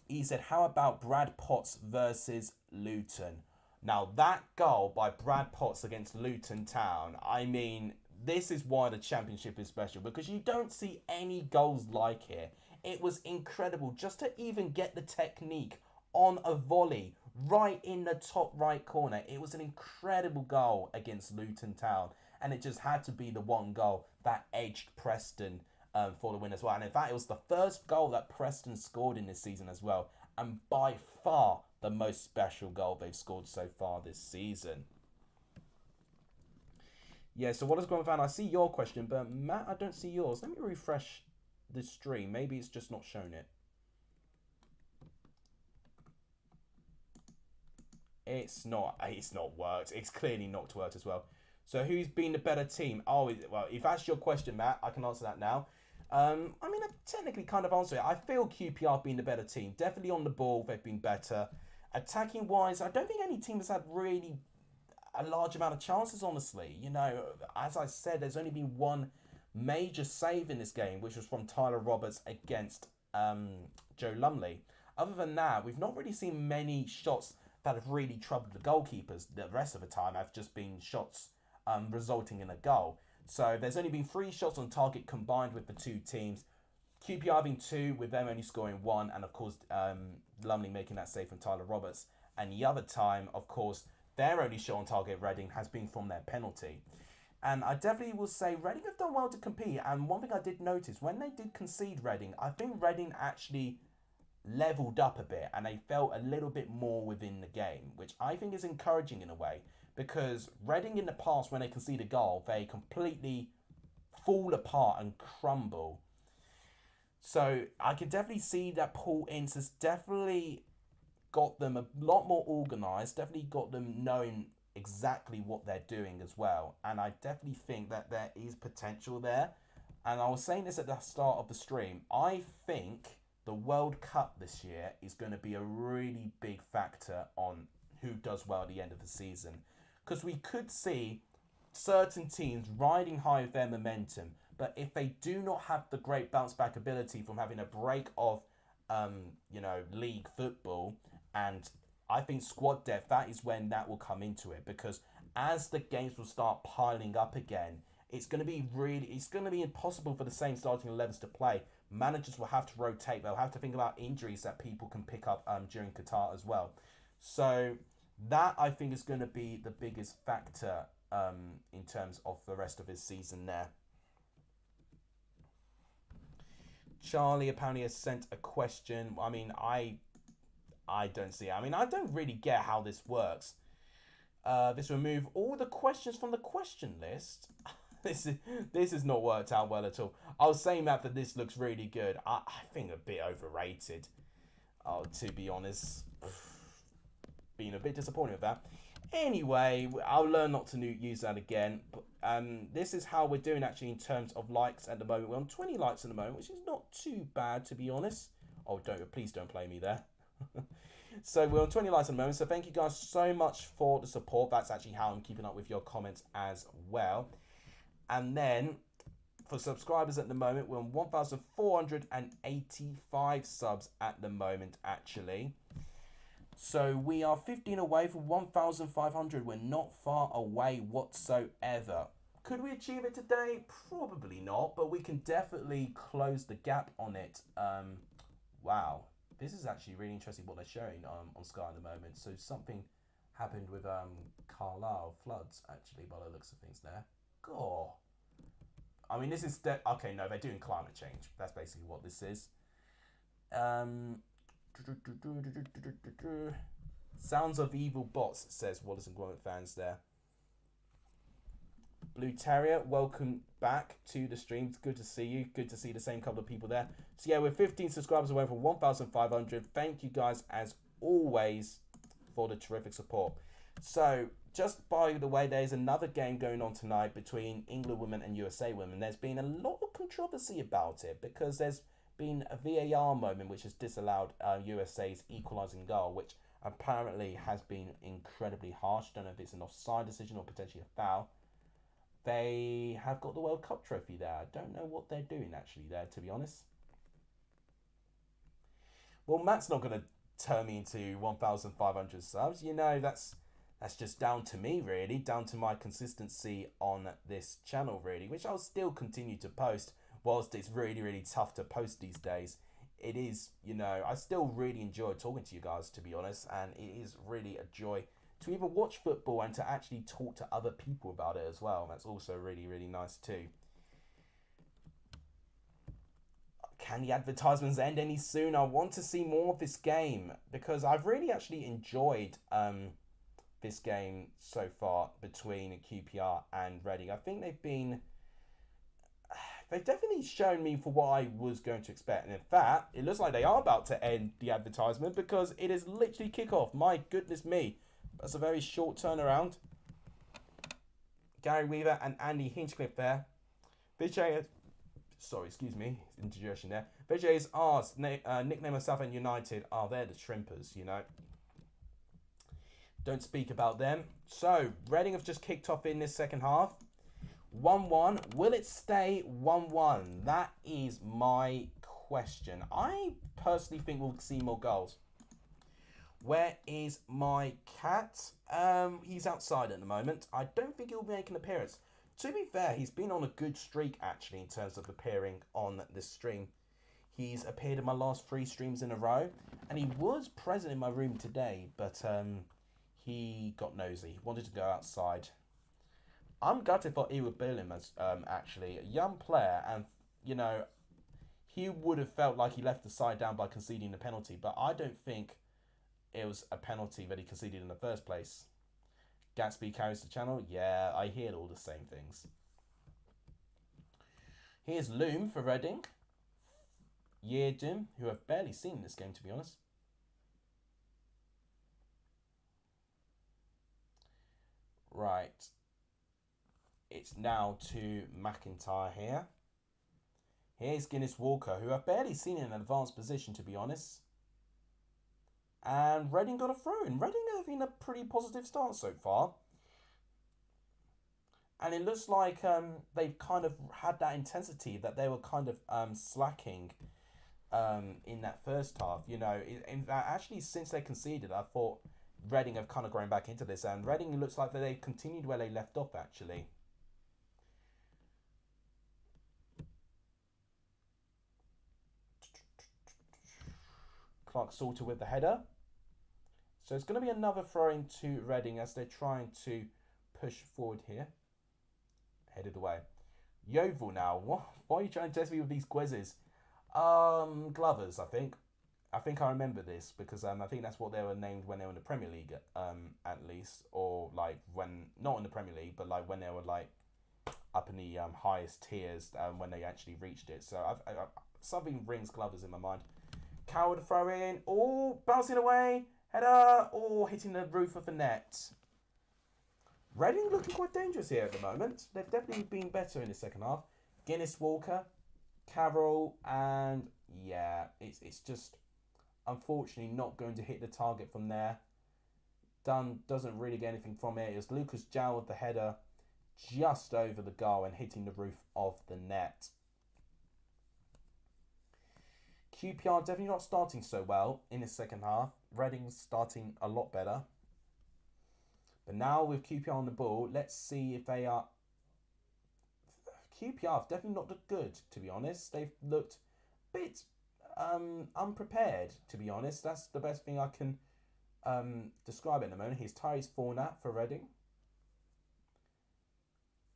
He said, how about Brad Potts versus Luton? Now, that goal by Brad Potts against Luton Town, I mean, this is why the championship is special, because you don't see any goals like it. It was incredible just to even get the technique on a volley right in the top right corner. It was an incredible goal against Luton Town, and it just had to be the one goal that edged Preston for the win as well. And in fact, it was the first goal that Preston scored in this season as well, and by far the most special goal they've scored so far this season. Yeah, so what is going on? I see your question, but Matt, I don't see yours. Let me refresh the stream. Maybe it's just not shown it. It's not worked. It's clearly not worked as well. So who's been the better team? Oh, well, if that's your question, Matt, I can answer that now. I mean, I technically kind of answer it. I feel QPR have been the better team. Definitely on the ball, they've been better. Attacking wise, I don't think any team has had really a large amount of chances, honestly. You know, as I said, there's only been one major save in this game, which was from Tyler Roberts against Joe Lumley. Other than that, we've not really seen many shots that have really troubled the goalkeepers. The rest of the time have just been shots resulting in a goal. So there's only been 3 shots on target combined with the two teams. QPR having 2, with them only scoring 1, and of course Lumley making that save from Tyler Roberts. And the other time, of course, their only shot on target, Reading, has been from their penalty. And I definitely will say Reading have done well to compete. And one thing I did notice, when they did concede Reading, I think Reading actually leveled up a bit and they felt a little bit more within the game, which I think is encouraging in a way, because Reading in the past, when they concede a goal, they completely fall apart and crumble. So I can definitely see that Paul Ince has definitely got them a lot more organised, definitely got them knowing exactly what they're doing as well. And I definitely think that there is potential there. And I was saying this at the start of the stream, I think the World Cup this year is going to be a really big factor on who does well at the end of the season. Because we could see certain teams riding high with their momentum, but if they do not have the great bounce back ability from having a break of, league football, and I think squad depth, that is when that will come into it. Because as the games will start piling up again, it's going to be impossible for the same starting 11s to play. Managers will have to rotate. They'll have to think about injuries that people can pick up during Qatar as well. So that, I think, is going to be the biggest factor in terms of the rest of his season there. Charlie apparently has sent a question. I mean, I don't see it. I mean, I don't really get how this works. This remove all the questions from the question list. This has not worked out well at all. I was saying that this looks really good. I think a bit overrated. Oh, to be honest, being a bit disappointed with that. Anyway, I'll learn not to use that again. But this is how we're doing actually in terms of likes at the moment. We're on 20 likes at the moment, which is not too bad, to be honest. Oh, please don't play me there. So we're on 20 likes at the moment. So thank you guys so much for the support. That's actually how I'm keeping up with your comments as well. And then for subscribers at the moment, we're on 1,485 subs at the moment, actually. So we are 15 away from 1,500. We're not far away whatsoever. Could we achieve it today? Probably not, but we can definitely close the gap on it. Wow. This is actually really interesting what they're showing on Sky at the moment. So something happened with Carlisle floods, actually, by the looks of things there. God. I mean, this is... okay, no, they're doing climate change. That's basically what this is. Sounds of evil bots, says Wallace and Gromit fans there. Blue Terrier, welcome back to the stream. It's good to see you. Good to see the same couple of people there. So yeah, we're 15 subscribers away from 1,500. Thank you guys, as always, for the terrific support. So, just by the way, there's another game going on tonight between England women and USA women. There's been a lot of controversy about it because there's been a VAR moment which has disallowed USA's equalising goal, which apparently has been incredibly harsh. Don't know if it's an offside decision or potentially a foul. they have got the World Cup trophy there. I don't know what they're doing actually there, to be honest. Well, Matt's not going to turn me into 1,500 subs. You know, that's just down to me, really. Down to my consistency on this channel, really. Which I'll still continue to post. Whilst it's really, really tough to post these days. It is, you know, I still really enjoy talking to you guys, to be honest. And it is really a joy to even watch football and to actually talk to other people about it as well. That's also really, really nice too. Can the advertisements end any soon? I want to see more of this game because I've really actually enjoyed this game so far between QPR and Reading. I think they've definitely shown me for what I was going to expect. And in fact, it looks like they are about to end the advertisement because it is literally kickoff. My goodness me. That's a very short turnaround. Gary Weaver and Andy Hinchcliffe there. Vijay, sorry, excuse me, interjection there. Vijay is asked, nickname of Southend United. Oh, they're the Shrimpers, you know. Don't speak about them. So, Reading have just kicked off in this second half. 1-1. Will it stay 1-1? That is my question. I personally think we'll see more goals. Where is my cat? He's outside at the moment. I don't think he'll make an appearance. To be fair, he's been on a good streak, actually, in terms of appearing on this stream. He's appeared in my last 3 streams in a row. And he was present in my room today, but he got nosy. He wanted to go outside. I'm gutted for Ewa Billim as actually a young player, and you know he would have felt like he left the side down by conceding the penalty, but I don't think it was a penalty that he conceded in the first place. Gatsby carries the channel. Yeah, I hear all the same things. Here's Loom for Reading. Yeardham, who I've barely seen this game, to be honest. Right. It's now to McIntyre here. Here's Guinness Walker, who I've barely seen in an advanced position, to be honest. And Reading got a throw in. Reading have been a pretty positive start so far. And it looks like they've kind of had that intensity that they were kind of slacking in that first half. You know, actually since they conceded, I thought Reading have kind of grown back into this. And Reading looks like they continued where they left off, actually. Clark Salter with the header. So it's going to be another throw-in to Reading as they're trying to push forward here. Headed away. Yeovil now. What? Why are you trying to test me with these quizzes? Glovers, I think. I think I remember this because I think that's what they were named when they were in the Premier League, at least. Or like when, not in the Premier League, but like when they were like up in the highest tiers when they actually reached it. So something rings Glovers in my mind. Coward throw in. Oh, bouncing away. Header. Oh, hitting the roof of the net. Reading looking quite dangerous here at the moment. They've definitely been better in the second half. Guinness Walker, Carroll, and yeah, it's just unfortunately not going to hit the target from there. Dunn doesn't really get anything from it. It was Lucas Jow with the header just over the goal and hitting the roof of the net. QPR definitely not starting so well in the second half. Reading's starting a lot better. But now with QPR on the ball, let's see if they are... QPR have definitely not looked good, to be honest. They've looked a bit unprepared, to be honest. That's the best thing I can describe it at the moment. Here's Tyrese Fornat for Reading.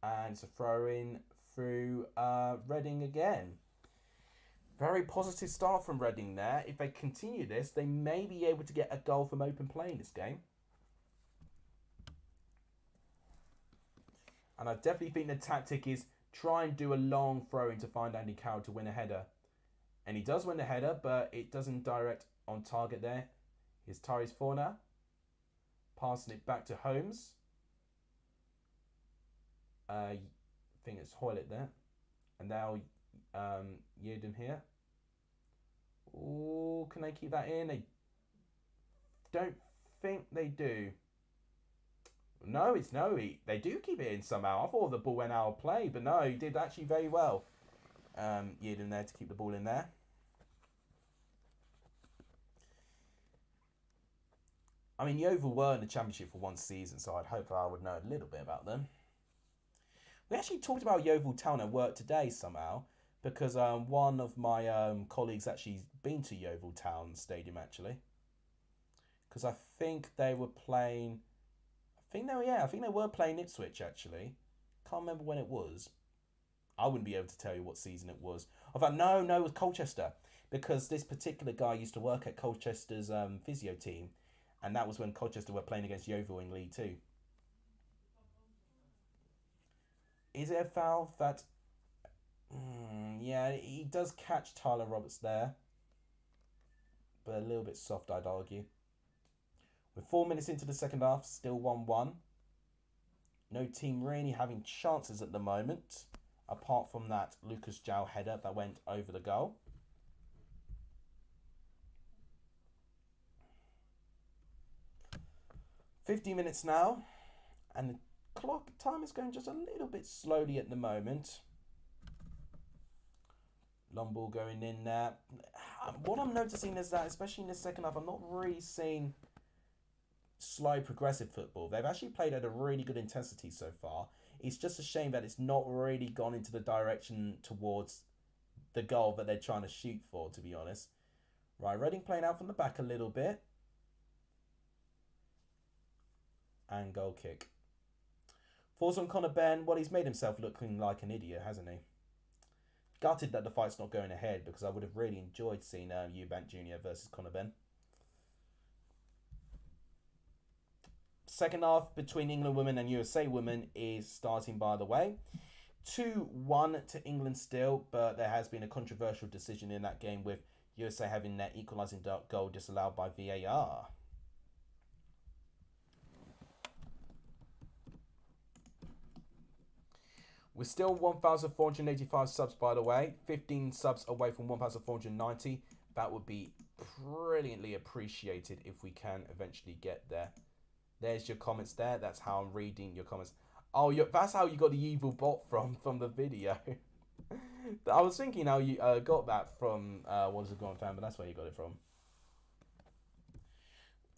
And it's a throw-in through Reading again. Very positive start from Reading there. If they continue this, they may be able to get a goal from open play in this game. And I definitely think the tactic is try and do a long throw-in to find Andy Carroll to win a header. And he does win the header, but it doesn't direct on target there. Here's Tyrese Fornat. Passing it back to Holmes. I think it's Hoylett there. And now Yeardham here. Oh, can they keep that in? They don't think they do. No, it's no. They do keep it in somehow. I thought the ball went out of play, but no, he did actually very well. Yeadon there to keep the ball in there. I mean, Yeovil were in the Championship for one season, so I'd hope I would know a little bit about them. We actually talked about Yeovil Town at work today somehow, because one of my colleagues actually been to Yeovil Town Stadium actually. Because I think they were playing. I think they were playing Ipswich actually. Can't remember when it was. I wouldn't be able to tell you what season it was. I thought no, it was Colchester, because this particular guy used to work at Colchester's physio team, and that was when Colchester were playing against Yeovil in League Two. Is it a foul that? Yeah, he does catch Tyler Roberts there, but a little bit soft, I'd argue. We're 4 minutes into the second half, still 1-1. No team really having chances at the moment, apart from that Lucas Jow header that went over the goal. "50 minutes now, and the clock time is going just a little bit slowly at the moment. Long ball going in there. What I'm noticing is that, especially in the second half, I'm not really seeing slow progressive football. They've actually played at a really good intensity so far. It's just a shame that it's not really gone into the direction towards the goal that they're trying to shoot for, to be honest. Right, Reading playing out from the back a little bit. And goal kick. Falls on Connor Ben. Well, he's made himself looking like an idiot, hasn't he? Gutted that the fight's not going ahead, because I would have really enjoyed seeing Eubank Jr. versus Connor Ben. Second half between England women and USA women is starting, by the way. 2-1 to England still, but there has been a controversial decision in that game with USA having their equalising goal disallowed by VAR. We're still 1,485 subs, by the way. 15 subs away from 1,490. That would be brilliantly appreciated if we can eventually get there. There's your comments there. That's how I'm reading your comments. Oh, that's how you got the evil bot from the video. I was thinking how you got that from What Is a Grand Fan, but that's where you got it from.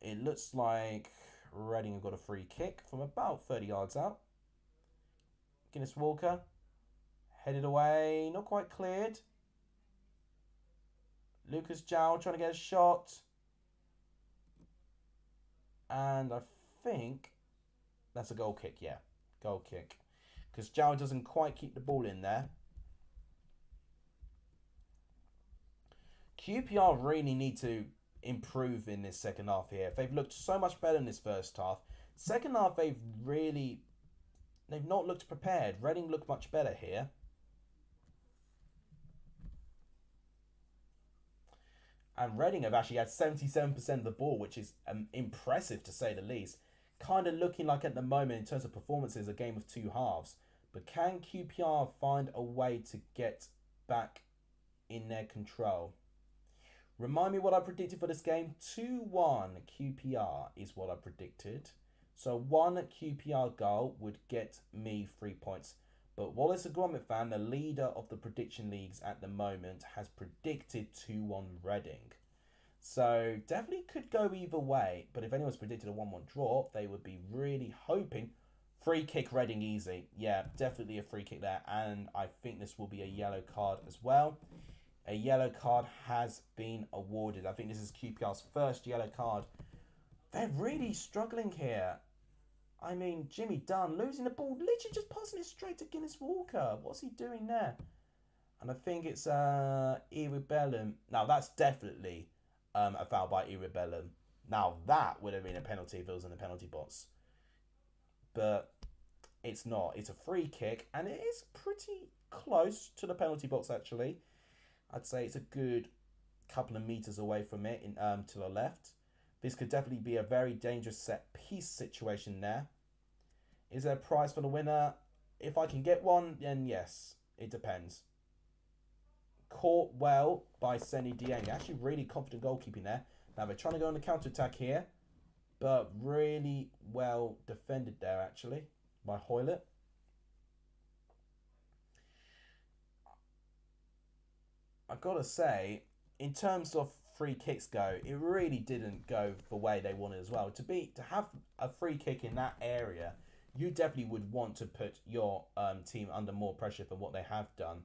It looks like Reading have got a free kick from about 30 yards out. Guinness Walker headed away, not quite cleared. Lucas Jow trying to get a shot. And I think that's a goal kick, yeah. Goal kick. Because Jow doesn't quite keep the ball in there. QPR really need to improve in this second half here. They've looked so much better in this first half. Second half, they've not looked prepared. Reading looked much better here. And Reading have actually had 77% of the ball, which is impressive to say the least. Kind of looking like at the moment, in terms of performances, a game of two halves. But can QPR find a way to get back in their control? Remind me what I predicted for this game. 2-1 QPR is what I predicted. So one QPR goal would get me 3 points. But Wallace, a Gromit fan, the leader of the prediction leagues at the moment, has predicted 2-1 Reading. So definitely could go either way. But if anyone's predicted a 1-1 draw, they would be really hoping. Free kick Reading easy. Yeah, definitely a free kick there. And I think this will be a yellow card as well. A yellow card has been awarded. I think this is QPR's first yellow card. They're really struggling here. I mean, Jimmy Dunn losing the ball, literally just passing it straight to Guinness Walker. What's he doing there? And I think it's Iribellum. Now, that's definitely a foul by Iribellum. Now, that would have been a penalty if it was in the penalty box. But it's not. It's a free kick, and it is pretty close to the penalty box, actually. I'd say it's a good couple of meters away from it to the left. This could definitely be a very dangerous set-piece situation there. Is there a prize for the winner? If I can get one, then yes. It depends. Caught well by Seni Dieng. Actually really confident goalkeeping there. Now they're trying to go on the counter-attack here. But really well defended there, actually, by Hoylett. I gotta say, in terms of free kicks go, it really didn't go the way they wanted as well. To have a free kick in that area, you definitely would want to put your team under more pressure than what they have done.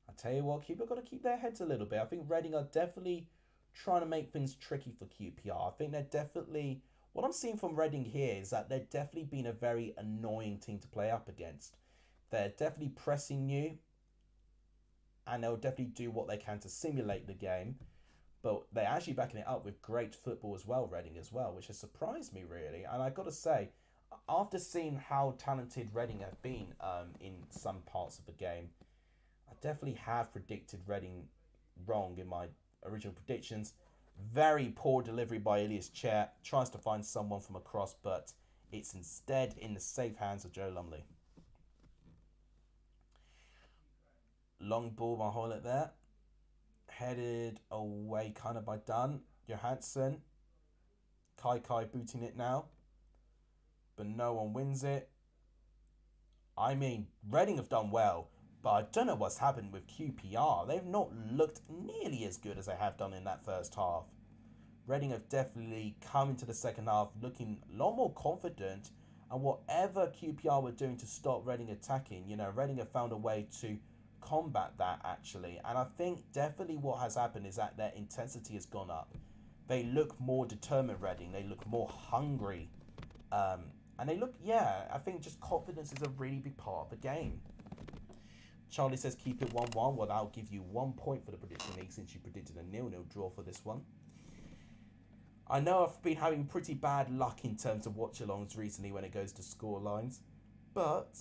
I tell you what, Keeper got to keep their heads a little bit. I think Reading are definitely trying to make things tricky for QPR. I think they're definitely, what I'm seeing from Reading here is that they're definitely been a very annoying team to play up against. They're definitely pressing you, and they'll definitely do what they can to simulate the game. But they're actually backing it up with great football as well, Reading as well, which has surprised me really. And I got to say, after seeing how talented Reading have been in some parts of the game, I definitely have predicted Reading wrong in my original predictions. Very poor delivery by Ilias Chair. Tries to find someone from across, but it's instead in the safe hands of Joe Lumley. Long ball by Hoylett there. Headed away kind of by Dunn. Johansson. Kai booting it now. But no one wins it. I mean, Reading have done well, but I don't know what's happened with QPR. They've not looked nearly as good as they have done in that first half. Reading have definitely come into the second half looking a lot more confident. And whatever QPR were doing to stop Reading attacking, Reading have found a way to combat that actually. And I think definitely what has happened is that their intensity has gone up. They look more determined, Reading. They look more hungry. And they look, I think just confidence is a really big part of the game. Charlie says keep it 1-1. Well, I'll give you 1 point for the prediction league since you predicted a 0-0 draw for this one. I know I've been having pretty bad luck in terms of watchalongs recently when it goes to score lines, but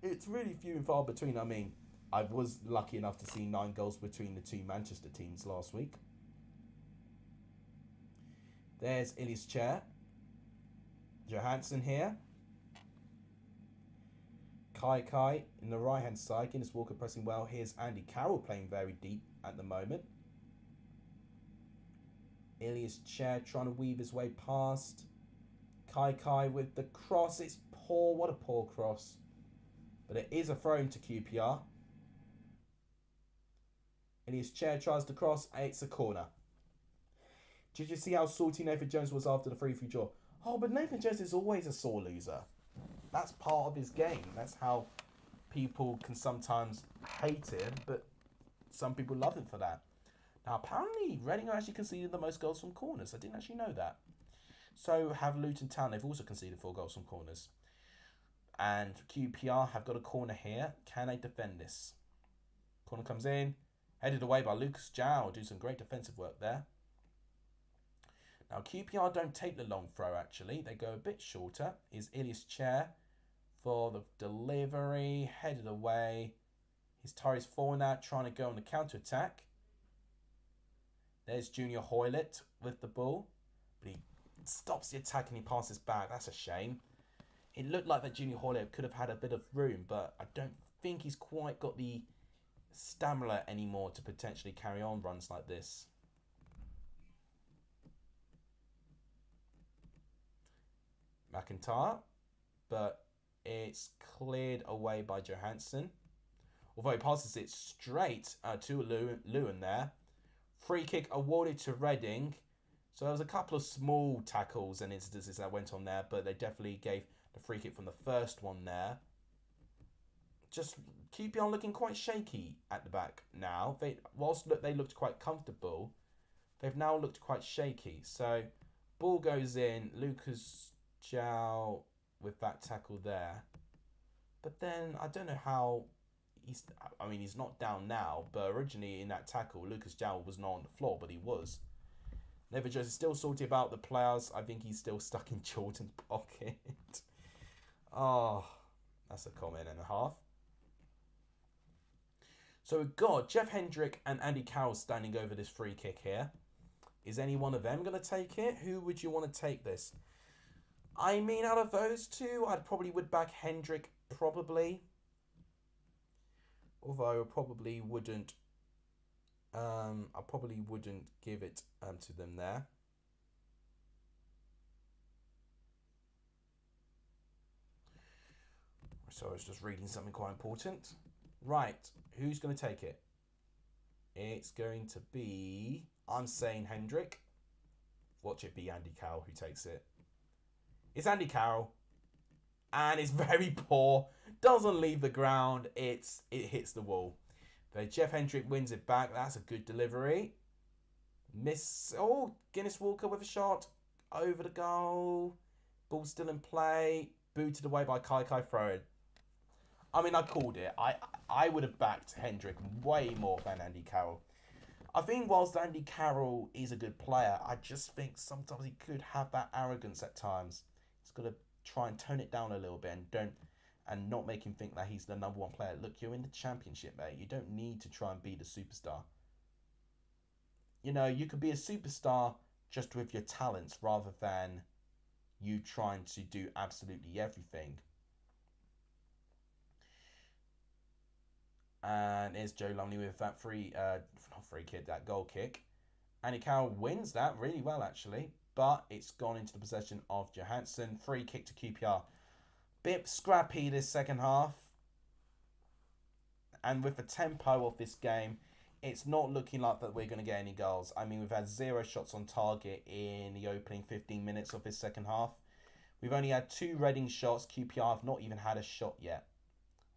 it's really few and far between. I mean, I was lucky enough to see 9 goals between the two Manchester teams last week. There's Ilias Chair. Johansson here. Kai in the right hand side. Guinness Walker pressing well. Here's Andy Carroll playing very deep at the moment. Ilias Chair trying to weave his way past. Kai with the cross. It's poor. What a poor cross. But it is a throw into QPR. Ilias Chair tries to cross. It's a corner. Did you see how salty Nathan Jones was after the 3-3 draw? Oh, but Nathan Jones is always a sore loser. That's part of his game. That's how people can sometimes hate him, but some people love him for that. Now, apparently, Reading are actually conceded the most goals from corners. I didn't actually know that. So have Luton Town. They've also conceded 4 goals from corners. And QPR have got a corner here. Can they defend this? Corner comes in. Headed away by Lucas Jow. Do some great defensive work there. Now, QPR don't take the long throw, actually. They go a bit shorter. Is Ilias Chair for the delivery. Headed away. His Tyrese Fornat trying to go on the counter-attack. There's Junior Hoylett with the ball. But he stops the attack and he passes back. That's a shame. It looked like that Junior Hoylett could have had a bit of room, but I don't think he's quite got the stamina anymore to potentially carry on runs like this. McIntyre, but it's cleared away by Johansson. Although he passes it straight to Lewin there. Free kick awarded to Reading. So there was a couple of small tackles and instances that went on there, but they definitely gave the free kick from the first one there. Just QPR looking quite shaky at the back now. Whilst they looked quite comfortable, they've now looked quite shaky. So ball goes in. Lucas Jow with that tackle there. But then I don't know how he's not down now, but originally in that tackle, Lucas Jow was not on the floor, but he was. Never Jones is still salty about the players. I think he's still stuck in Jordan's pocket. Oh, that's a comment and a half. So we've got Jeff Hendrick and Andy Carroll standing over this free kick here. Is any one of them going to take it? Who would you want to take this? I mean, out of those two, I probably would back Hendrick, probably. Although I probably wouldn't I probably wouldn't give it to them there. So I was just reading something quite important. Right, who's going to take it? It's going to be, I'm saying Hendrick. Watch it be Andy Carroll who takes it. It's Andy Carroll. And it's very poor. Doesn't leave the ground. It hits the wall. But Jeff Hendrick wins it back. That's a good delivery. Miss. Oh, Guinness Walker with a shot. Over the goal. Ball still in play. Booted away by Kai throw-in. I mean, I called it. I would have backed Hendrick way more than Andy Carroll. I think whilst Andy Carroll is a good player, I just think sometimes he could have that arrogance at times. He's got to try and tone it down a little bit and not make him think that he's the number one player. Look, you're in the championship, mate. You don't need to try and be the superstar. You know, you could be a superstar just with your talents rather than you trying to do absolutely everything. And here's Joe Lumley with that that goal kick. Andy Carroll wins that really well, actually. But it's gone into the possession of Johansson. Free kick to QPR. Bit scrappy this second half. And with the tempo of this game, it's not looking like that we're going to get any goals. I mean, we've had 0 shots on target in the opening 15 minutes of this second half. We've only had 2 Reading shots. QPR have not even had a shot yet.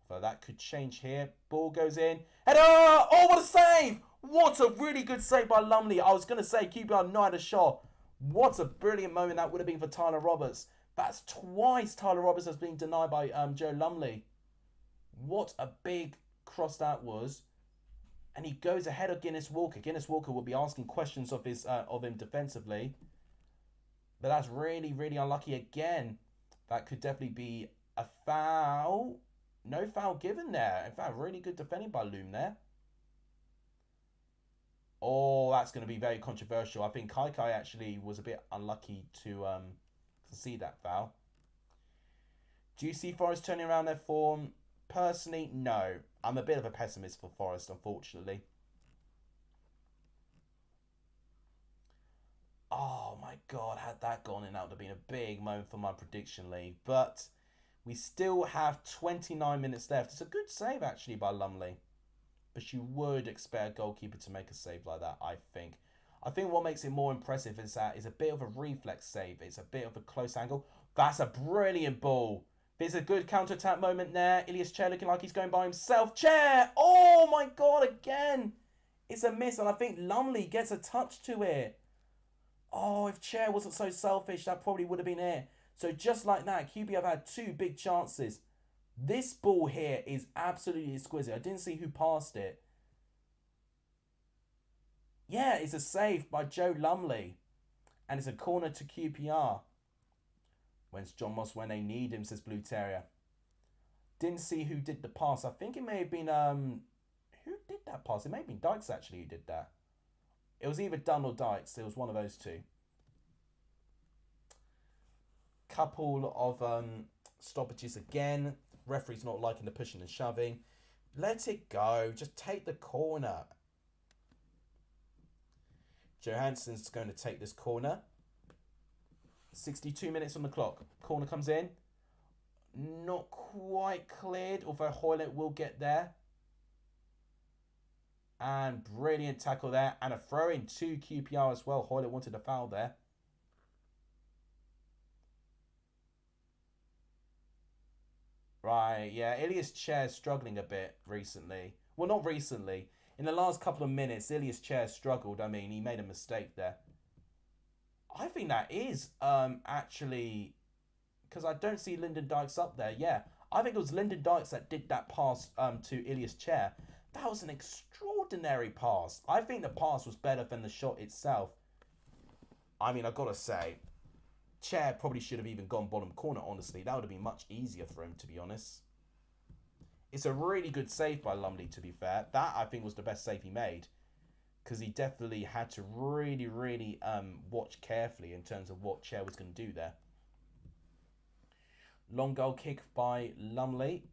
So that could change here. Ball goes in. Header! Oh, what a save! What a really good save by Lumley. I was going to say QPR not had a shot. What a brilliant moment that would have been for Tyler Roberts. That's twice Tyler Roberts has been denied by Joe Lumley. What a big cross that was. And he goes ahead of Guinness Walker. Guinness Walker will be asking questions of him defensively. But that's really, really unlucky again. That could definitely be a foul. No foul given there. In fact, really good defending by Loom there. Oh, that's going to be very controversial. I think Kai actually was a bit unlucky to see that foul. Do you see Forest turning around their form? Personally, no. I'm a bit of a pessimist for Forest, unfortunately. Oh my god, had that gone in, that would have been a big moment for my prediction league. But we still have 29 minutes left. It's a good save, actually, by Lumley. But you would expect a goalkeeper to make a save like that, I think. I think what makes it more impressive is that it's a bit of a reflex save. It's a bit of a close angle. That's a brilliant ball. There's a good counter-attack moment there. Ilias Chair looking like he's going by himself. Chair! Oh my god, again! It's a miss, and I think Lumley gets a touch to it. Oh, if Chair wasn't so selfish, that probably would have been it. So just like that, QB have had 2 big chances. This ball here is absolutely exquisite. I didn't see who passed it. Yeah, it's a save by Joe Lumley. And it's a corner to QPR. When's John Moss when they need him, says Blue Terrier. Didn't see who did the pass. I think it may have been... who did that pass? It may have been Dykes, actually, who did that. It was either Dunn or Dykes. It was one of those two. Couple of stoppages again. Referee's not liking the pushing and shoving. Let it go. Just take the corner. Johansson's going to take this corner. 62 minutes on the clock. Corner comes in. Not quite cleared, although Hoylett will get there. And brilliant tackle there. And a throw in to QPR as well. Hoylett wanted a foul there. Right, yeah. Ilias Chair's struggling a bit recently. Well, not recently. In the last couple of minutes, Ilias Chair struggled. I mean, he made a mistake there. I think that is actually... Because I don't see Lyndon Dykes up there. Yeah, I think it was Lyndon Dykes that did that pass to Ilias Chair. That was an extraordinary pass. I think the pass was better than the shot itself. I mean, I've got to say, Chair probably should have even gone bottom corner, honestly. That would have been much easier for him, to be honest. It's a really good save by Lumley, to be fair. That, I think, was the best save he made. Because he definitely had to really, really watch carefully in terms of what Chair was going to do there. Long goal kick by Lumley.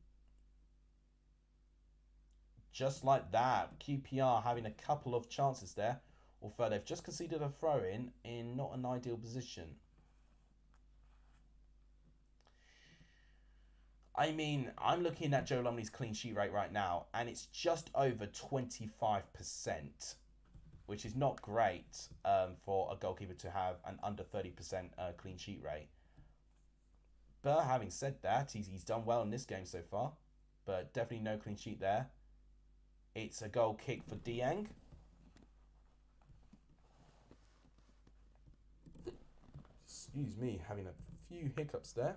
just like that, QPR having a couple of chances there. Although they've just conceded a throw-in not an ideal position. I mean, I'm looking at Joe Lumley's clean sheet rate right now, and it's just over 25%, which is not great for a goalkeeper to have an under 30% clean sheet rate. But having said that, he's done well in this game so far, but definitely no clean sheet there. It's a goal kick for Dieng. Excuse me, having a few hiccups there.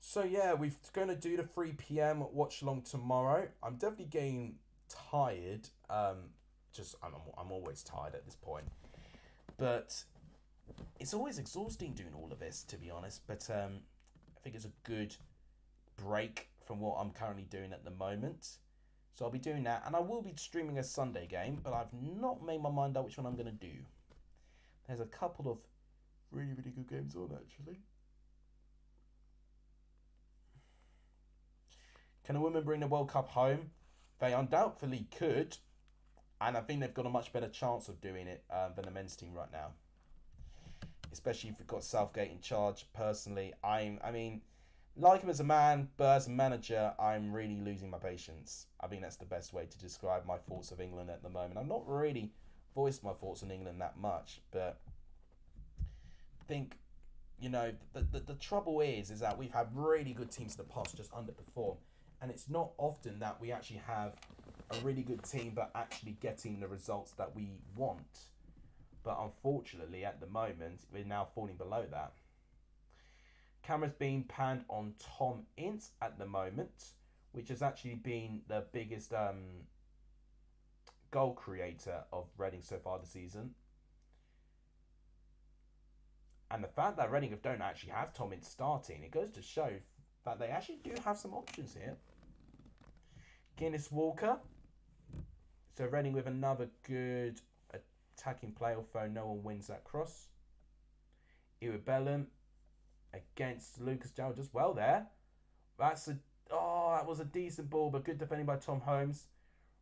So yeah, we're going to do the 3 p.m. watch along tomorrow. I'm definitely getting tired. I'm always tired at this point, but it's always exhausting doing all of this, to be honest. But I think it's a good break from what I'm currently doing at the moment. So I'll be doing that, and I will be streaming a Sunday game, but I've not made my mind up which one I'm going to do. There's a couple of really, really good games on, actually. Can a woman bring the World Cup home? They undoubtedly could, and I think they've got a much better chance of doing it than the men's team right now. Especially if we've got Southgate in charge. Personally, I mean, like him as a man, but as a manager, I'm really losing my patience. I think that's the best way to describe my thoughts of England at the moment. I've not really voiced my thoughts on England that much, but I think, you know, the trouble is that we've had really good teams in the past just underperform. And it's not often that we actually have a really good team but actually getting the results that we want. But unfortunately, at the moment, we're now falling below that. Camera's being panned on Tom Ince at the moment, which has actually been the biggest goal creator of Reading so far this season. And the fact that Reading don't actually have Tom Ince starting, it goes to show that they actually do have some options here. Guinness Walker. So Reading with another good attacking play, although no one wins that cross. Iwebellum against Lucas Jarrell does well there. That was a decent ball, but good defending by Tom Holmes.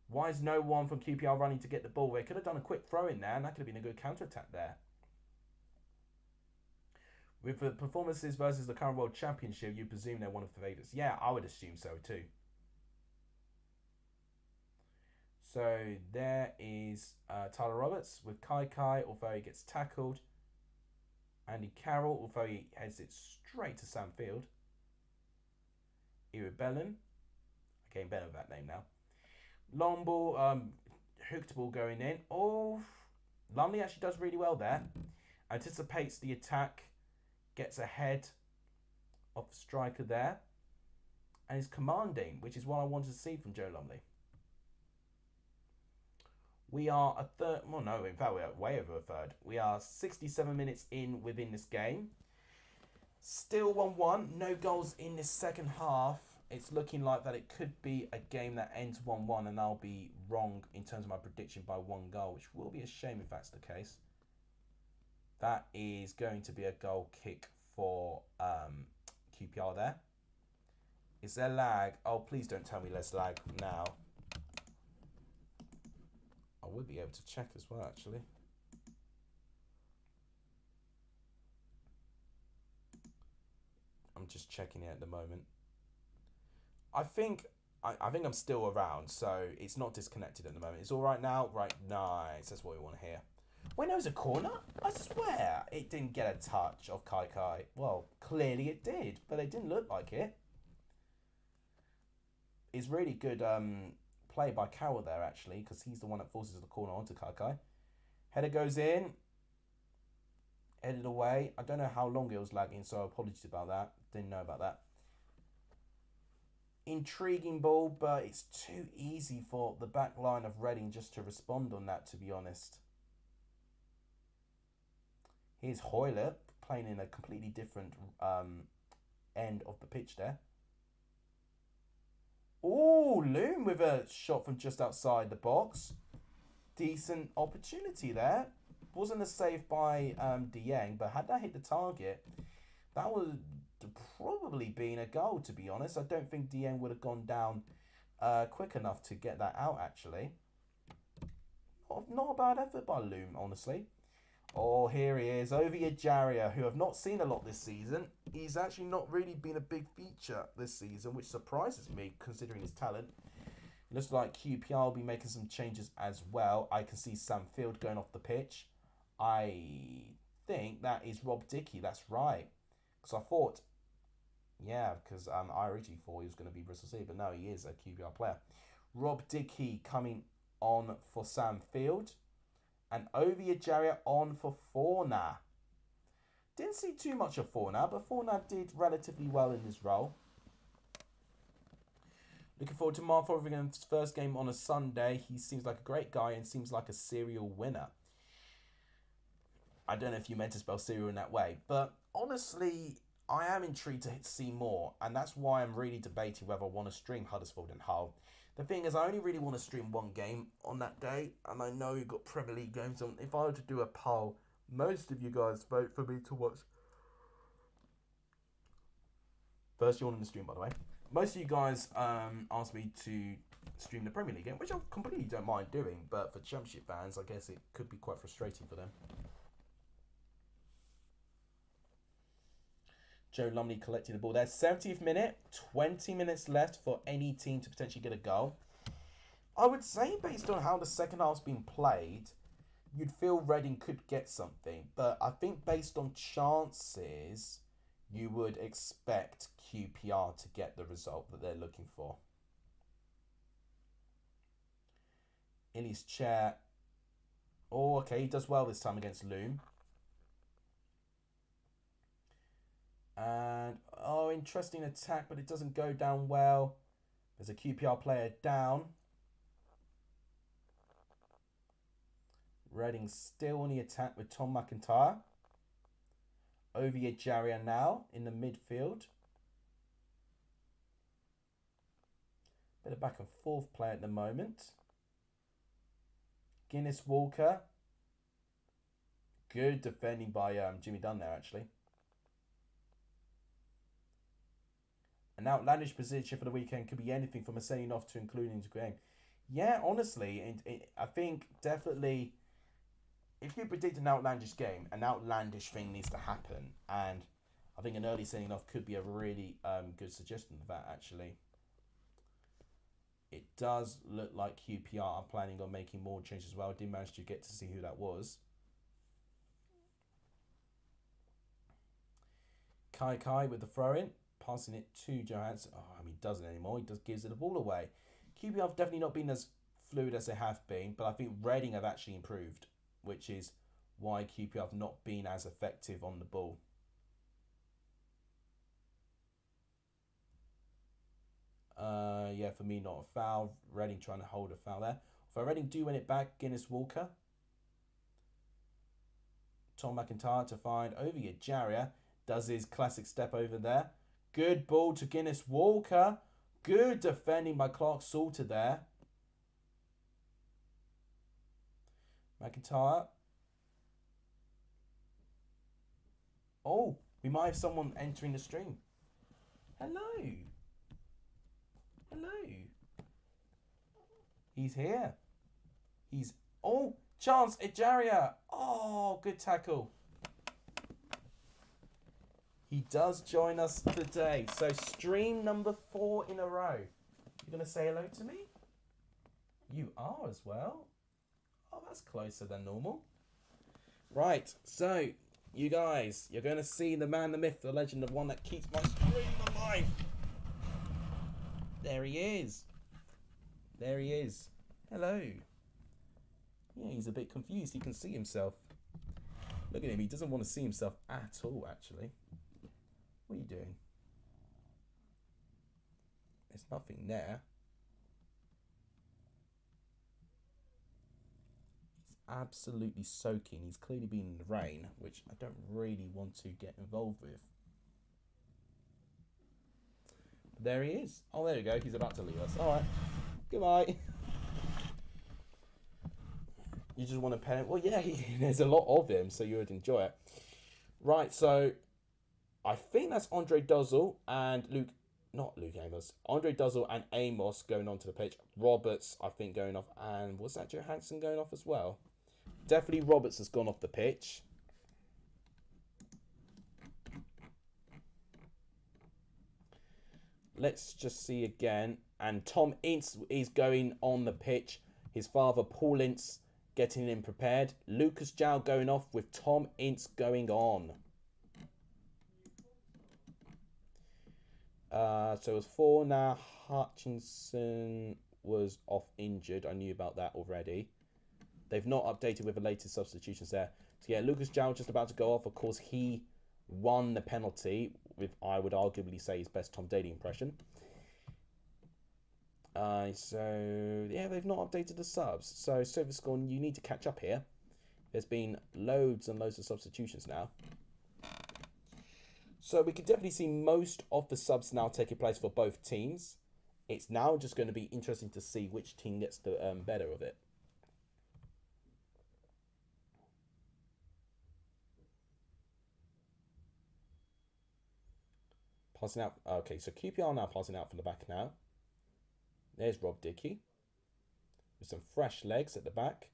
Why is no one from QPR running to get the ball? They could have done a quick throw in there, and that could have been a good counter-attack there. With the performances versus the current World Championship, you presume they're one of the favourites. Yeah, I would assume so too. So there is Tyler Roberts with Kai, although he gets tackled. Andy Carroll, although he heads it straight to Sam Field. Iwebellum. Getting better with that name now. Long ball, hooked ball going in. Oh, Lumley actually does really well there. Anticipates the attack. Gets ahead of the striker there. And is commanding, which is what I wanted to see from Joe Lumley. We are a third, well no, in fact we're way over a third. We are 67 minutes in within this game. Still 1-1, no goals in this second half. It's looking like that it could be a game that ends 1-1 and I'll be wrong in terms of my prediction by 1 goal, which will be a shame if that's the case. That is going to be a goal kick for QPR there. Is there lag? Oh, please don't tell me there's lag now. I would be able to check as well, actually. I'm just checking it at the moment. I think I'm still around, so it's not disconnected at the moment. It's all right now? Right, nice. That's what we want to hear. When there was a corner, I swear it didn't get a touch of Kai. Well, clearly it did, but it didn't look like it. It's really good play by Carroll there, actually, because he's the one that forces the corner onto Kai. Header goes in. Headed away. I don't know how long it was lagging, so apologies about that. Didn't know about that. Intriguing ball, but it's too easy for the back line of Reading just to respond on that, to be honest. Here's Hoyle playing in a completely different end of the pitch there. Oh, Loom with a shot from just outside the box. Decent opportunity there. Wasn't a save by Dieng, but had that hit the target, that would probably been a goal, to be honest. I don't think Dieng would have gone down quick enough to get that out, actually. Not a bad effort by Loom, honestly. Oh, here he is, Ovia Jaria, who I've not seen a lot this season. He's actually not really been a big feature this season, which surprises me considering his talent. It looks like QPR will be making some changes as well. I can see Sam Field going off the pitch. I think that is Rob Dickey, that's right. Because I thought, yeah, because I originally thought he was going to be Bristol City, but no, he is a QPR player. Rob Dickey coming on for Sam Field. And Ovia Jaria on for Forna. Didn't see too much of Forna, but Forna did relatively well in his role. Looking forward to Mark Fotheringam's first game on a Sunday. He seems like a great guy and seems like a serial winner. I don't know if you meant to spell serial in that way, but honestly, I am intrigued to see more, and that's why I'm really debating whether I want to stream Huddersfield and Hull. The thing is, I only really want to stream one game on that day, and I know you've got Premier League games on. If I were to do a poll, most of you guys vote for me to watch. First, you want to stream, by the way. Most of you guys asked me to stream the Premier League game, which I completely don't mind doing, but for Championship fans, I guess it could be quite frustrating for them. Joe Lumley collecting the ball there. 70th minute, 20 minutes left for any team to potentially get a goal. I would say, based on how the second half's been played, you'd feel Reading could get something. But I think based on chances, you would expect QPR to get the result that they're looking for. Illy's chair. Oh, okay, he does well this time against Loom. And, oh, interesting attack, but it doesn't go down well. There's a QPR player down. Reading still on the attack with Tom McIntyre. Ovia Jaria now in the midfield. Bit of back and forth play at the moment. Guinness Walker. Good defending by Jimmy Dunn there, actually. An outlandish position for the weekend could be anything from a sending off to including into game. Yeah, honestly, I think definitely if you predict an outlandish game, an outlandish thing needs to happen. And I think an early sending off could be a really good suggestion of that, actually. It does look like QPR are planning on making more changes as well. I did manage to get to see who that was. Kai with the throw-in. Passing it to Johansson. Oh, I mean, he doesn't anymore. He just gives it the ball away. QPR have definitely not been as fluid as they have been, but I think Reading have actually improved, which is why QPR have not been as effective on the ball. Yeah, for me, not a foul. Reading trying to hold a foul there. For Reading do win it back, Guinness Walker. Tom McIntyre to find Ovia Jaria. Does his classic step over there. Good ball to Guinness Walker. Good defending by Clark Salter there. McIntyre. Oh, we might have someone entering the stream. Hello. Hello. He's here. He's... Oh, Chance Ejaria. Oh, good tackle. He does join us today. So stream number 4 in a row. You going to say hello to me? You are as well. Oh, that's closer than normal. Right, so you guys, you're going to see the man, the myth, the legend, the one that keeps my stream alive. There he is. There he is. Hello. Yeah, he's a bit confused. He can see himself. Look at him. He doesn't want to see himself at all, actually. What are you doing? There's nothing there. He's absolutely soaking. He's clearly been in the rain, which I don't really want to get involved with. But there he is. Oh, there you go. He's about to leave us. All right. Goodbye. You just want to pet him? Well, yeah, there's a lot of him, so you would enjoy it. Right, so... I think that's Andre Dozzle and Luke not Luke Amos, Andre Duzzle and Amos going onto the pitch. Roberts, I think, going off. And was that Johansson going off as well? Definitely Roberts has gone off the pitch. Let's just see again. And Tom Ince is going on the pitch. His father, Paul Ince, getting him prepared. Lucas Jow going off with Tom Ince going on. So it was 4 now. Hutchinson was off injured. I knew about that already. They've not updated with the latest substitutions there. So yeah, Lucas Jow just about to go off. Of course, he won the penalty with, I would arguably say, his best Tom Daley impression. So yeah, they've not updated the subs. So Silverstone, you need to catch up here. There's been loads and loads of substitutions now. So we can definitely see most of the subs now taking place for both teams. It's now just going to be interesting to see which team gets the better of it. Passing out. Okay, so QPR now passing out from the back now. There's Rob Dickey. With some fresh legs at the back.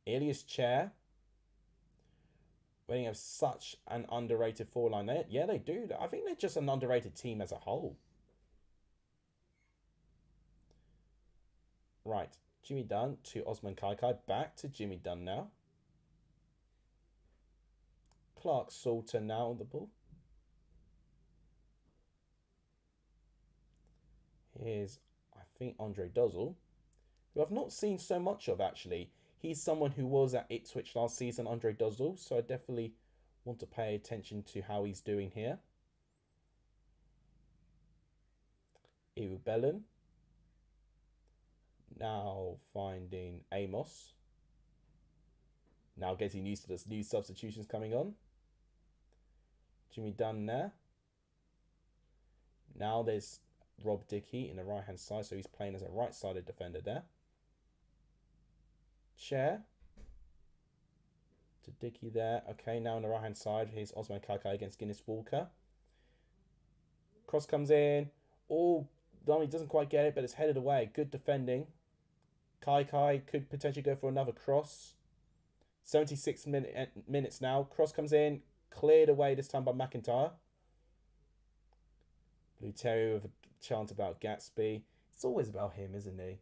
Ilias Chair. Reading have such an underrated four-line there. Yeah, they do. I think they're just an underrated team as a whole. Right. Jimmy Dunn to Osman Kaikai. Back to Jimmy Dunn now. Clark Salter now on the ball. Here's, I think, Andre Duzzle, who I've not seen so much of, actually. He's someone who was at Ipswich last season, Andre Duzzle, so I definitely want to pay attention to how he's doing here. Bellin. Now finding Amos. Now getting used to the new substitutions coming on. Jimmy Dunn there. Now there's Rob Dickey in the right-hand side, so he's playing as a right-sided defender there. Chair to Dickey there. Okay, now on the right-hand side, here's Osman Kaikai against Guinness Walker. Cross comes in. Oh, Dummy doesn't quite get it, but it's headed away. Good defending. Kaikai could potentially go for another cross. 76 minutes now. Cross comes in. Cleared away this time by McIntyre. Blue Terrier with a chant about Gatsby. It's always about him, isn't he?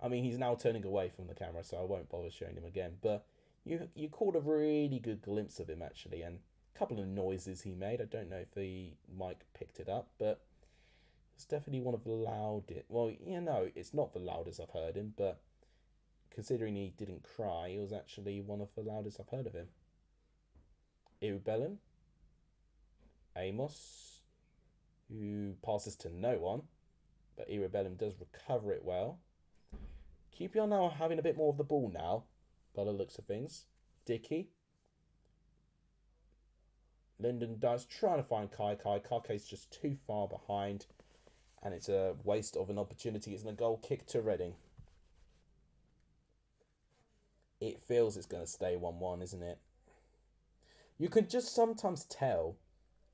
I mean, he's now turning away from the camera, so I won't bother showing him again. But you caught a really good glimpse of him, actually. And a couple of noises he made. I don't know if the mic picked it up, but it's definitely one of the loudest. Well, it's not the loudest I've heard him, but considering he didn't cry, it was actually one of the loudest I've heard of him. Irubellin. Amos, who passes to no one, but Irubellin does recover it well. QPR now having a bit more of the ball now, by the looks of things. Dickey. Lyndon does trying to find Kaikai. Kaikai's just too far behind, and it's a waste of an opportunity. It's a goal kick to Reading. It feels it's going to stay 1-1, isn't it? You can just sometimes tell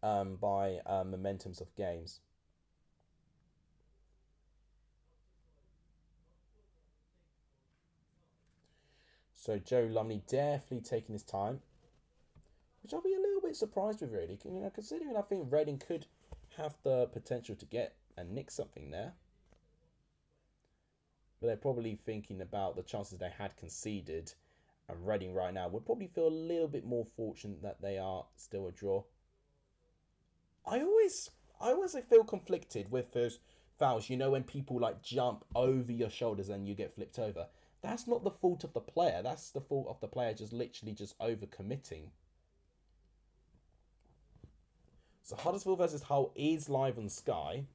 by momentums of games. So Joe Lumley definitely taking his time, which I'll be a little bit surprised with, really. Considering I think Reading could have the potential to get and nick something there. But they're probably thinking about the chances they had conceded, and Reading right now would probably feel a little bit more fortunate that they are still a draw. I always feel conflicted with those fouls. When people like jump over your shoulders and you get flipped over. That's not the fault of the player. That's the fault of the player just literally just over committing. So Huddersfield versus Hull is live on Sky.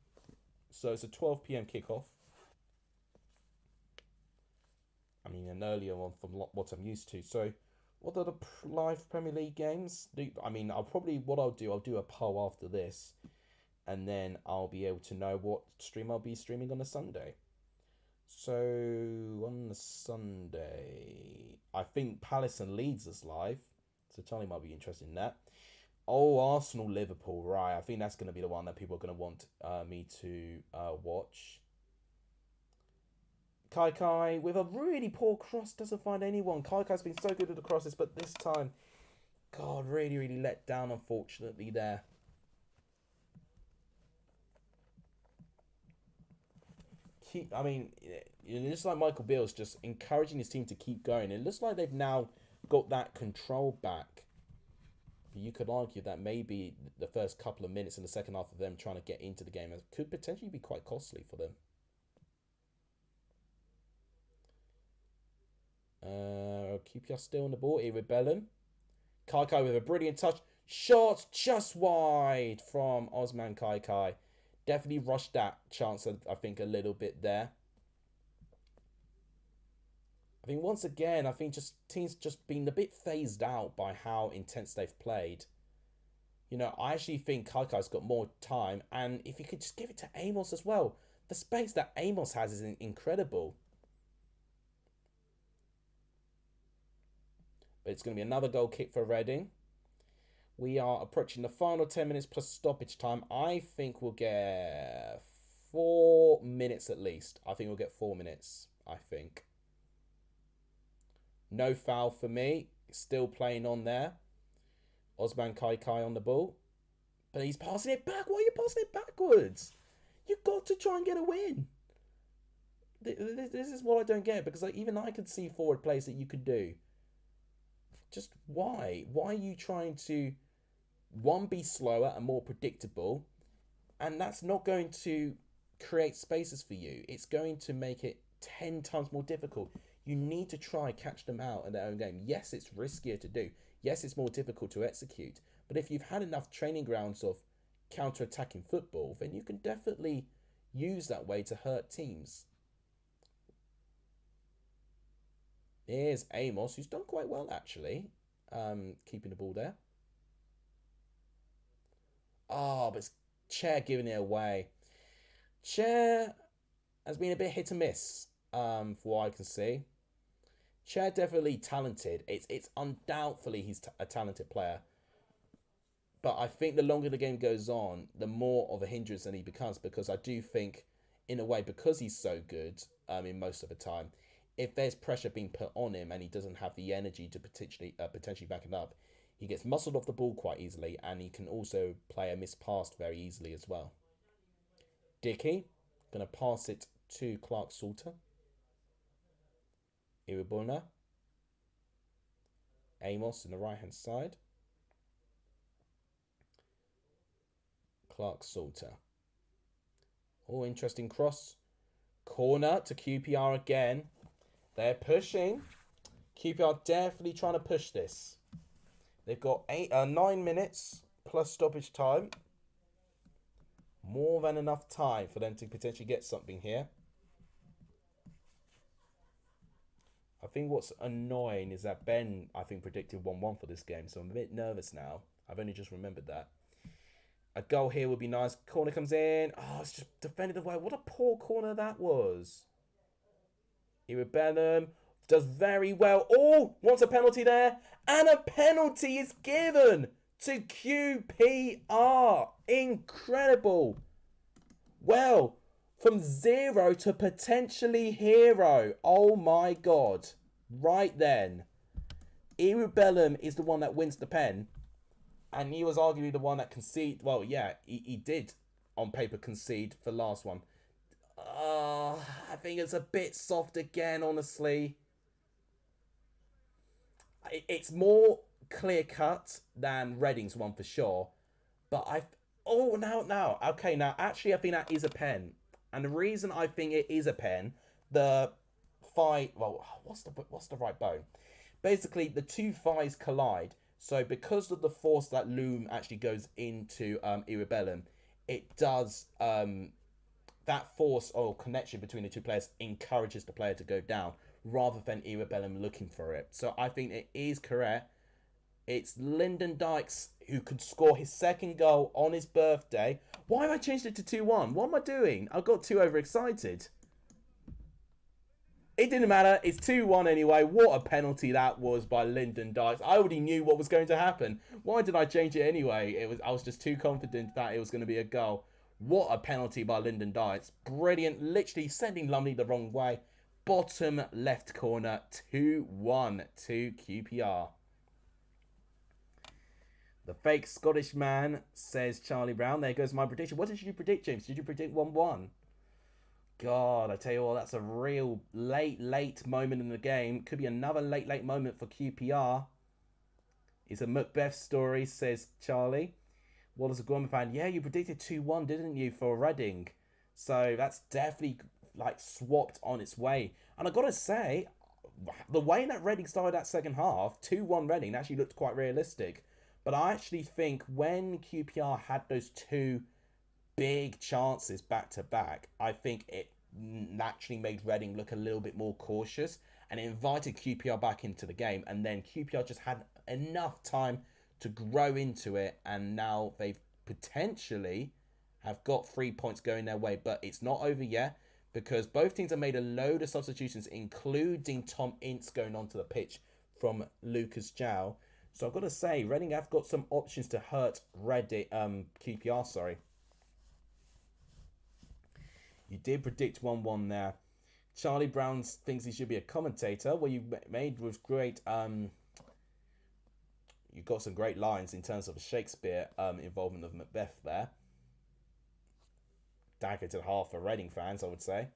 So it's a 12 p.m. kickoff. I mean, an earlier one from what I'm used to. So, what are the live Premier League games? I'll do a poll after this, and then I'll be able to know what stream I'll be streaming on a Sunday. So, on the Sunday, I think Palace and Leeds is live. So, Charlie might be interested in that. Oh, Arsenal, Liverpool. Right. I think that's going to be the one that people are going to want me to watch. Kai Kai with a really poor cross doesn't find anyone. Kai Kai's been so good at the crosses, but this time, God, really, really let down, unfortunately, there. I mean, it looks like Michael Beale's just encouraging his team to keep going. It looks like they've now got that control back. You could argue that maybe the first couple of minutes in the second half of them trying to get into the game could potentially be quite costly for them. QPR still on the ball. Here with Bellum. Kai Kai with a brilliant touch. Shot just wide from Osman Kai Kai. Definitely rushed that chance, I think, a little bit there. I think once again, I think just teams just been a bit phased out by how intense they've played. You know, I actually think Kai Kai's got more time, and if you could just give it to Amos as well, the space that Amos has is incredible. But it's going to be another goal kick for Reading. We are approaching the final 10 minutes plus stoppage time. I think we'll get 4 minutes at least. I think we'll get 4 minutes, I think. No foul for me. Still playing on there. Osman Kai Kai on the ball. But he's passing it back. Why are you passing it backwards? You've got to try and get a win. This is what I don't get. Because even I could see forward plays that you could do. Just why? Why are you trying to, one, be slower and more predictable? And that's not going to create spaces for you. It's going to make it 10 times more difficult. You need to try and catch them out in their own game. Yes, it's riskier to do. Yes, it's more difficult to execute. But if you've had enough training grounds of counter-attacking football, then you can definitely use that way to hurt teams. Here's Amos, who's done quite well, actually, keeping the ball there. Oh, but it's Chair giving it away. Chair has been a bit hit and miss, for what I can see. Chair definitely talented. It's undoubtedly he's a talented player. But I think the longer the game goes on, the more of a hindrance than he becomes. Because I do think, in a way, because he's so good in most of the time, if there's pressure being put on him and he doesn't have the energy to potentially back it up, he gets muscled off the ball quite easily, and he can also play a missed pass very easily as well. Dickey, going to pass it to Clark Salter. Iribuna. Amos in the right-hand side. Clark Salter. Oh, interesting cross. Corner to QPR again. They're pushing. QPR definitely trying to push this. They've got 9 minutes plus stoppage time. More than enough time for them to potentially get something here. I think what's annoying is that Ben, I think, predicted 1-1 for this game. So I'm a bit nervous now. I've only just remembered that. A goal here would be nice. Corner comes in. Oh, it's just defended away. What a poor corner that was. Iribellum does very well. Oh, wants a penalty there. And a penalty is given to QPR. Incredible. Well, from 0 to potentially hero. Oh my God. Right then. Iribellum is the one that wins the pen. And he was arguably the one that conceded. Well, yeah, he did on paper concede for the last one. I think it's a bit soft again, honestly. It's more clear-cut than Reading's one for sure. But now. Okay, now, actually, I think that is a pen. And the reason I think it is a pen, the thigh... Well, what's the right bone? Basically, the two thighs collide. So, because of the force that loom actually goes into Iribellum, it does... that force or connection between the two players encourages the player to go down rather than Iribellum looking for it. So I think it is correct. It's Lyndon Dykes who could score his second goal on his birthday. Why have I changed it to 2-1? What am I doing? I got too overexcited. It didn't matter. It's 2-1 anyway. What a penalty that was by Lyndon Dykes. I already knew what was going to happen. Why did I change it anyway? I was just too confident that it was going to be a goal. What a penalty by Lyndon Dykes. Brilliant. Literally sending Lumley the wrong way. Bottom left corner. 2-1 to QPR. The fake Scottish man, says Charlie Brown. There goes my prediction. What did you predict, James? Did you predict 1-1? God, I tell you what, that's a real late moment in the game. Could be another late moment for QPR. It's a Macbeth story, says Charlie. Wallace a Gorman fan. Yeah, you predicted 2-1, didn't you, for Reading? So that's definitely like swapped on its way. And I gotta say, the way that Reading started that second half, 2-1 Reading, actually looked quite realistic. But I actually think when QPR had those two big chances back to back, I think it naturally made Reading look a little bit more cautious, and it invited QPR back into the game, and then QPR just had enough time to grow into it, and now they've potentially have got 3 points going their way. But it's not over yet, because both teams have made a load of substitutions, including Tom Ince going onto the pitch from Lucas João. So I've got to say, Reading have got some options to hurt QPR, sorry. You did predict 1-1 there. Charlie Brown thinks he should be a commentator. Well, you made was great. You got some great lines in terms of Shakespeare involvement of Macbeth there. Dagger to the heart for Reading fans, I would say.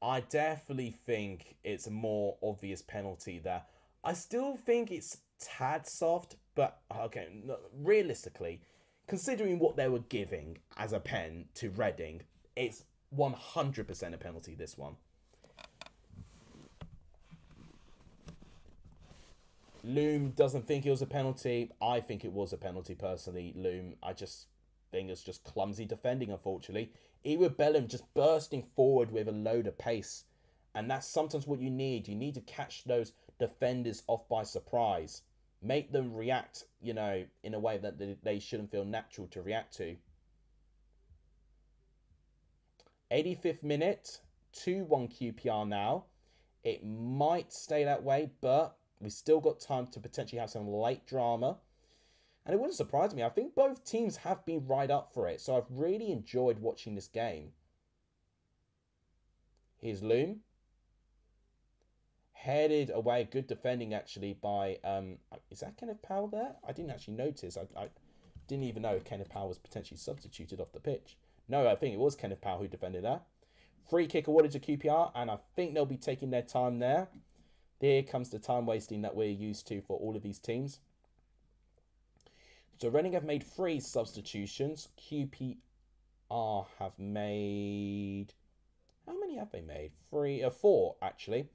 I definitely think it's a more obvious penalty there. I still think it's tad soft, but okay, no, realistically, considering what they were giving as a pen to Reading, it's 100% a penalty, this one. Loom doesn't think it was a penalty. I think it was a penalty, personally, Loom. I just think it's just clumsy defending, unfortunately. Ewa Bellum just bursting forward with a load of pace. And that's sometimes what you need. You need to catch those defenders off by surprise. Make them react, in a way that they shouldn't feel natural to react to. 85th minute, 2-1 QPR now. It might stay that way, but we've still got time to potentially have some late drama. And it wouldn't surprise me. I think both teams have been right up for it. So I've really enjoyed watching this game. Here's Loom. Headed away. Good defending, actually, by... is that Kenneth Powell there? I didn't actually notice. I didn't even know Kenneth Powell was potentially substituted off the pitch. No, I think it was Kenneth Powell who defended that. Free kick awarded to QPR. And I think they'll be taking their time there. Here comes the time wasting that we're used to for all of these teams. So Reading have made 3 substitutions. QPR have made... How many have they made? 4, actually.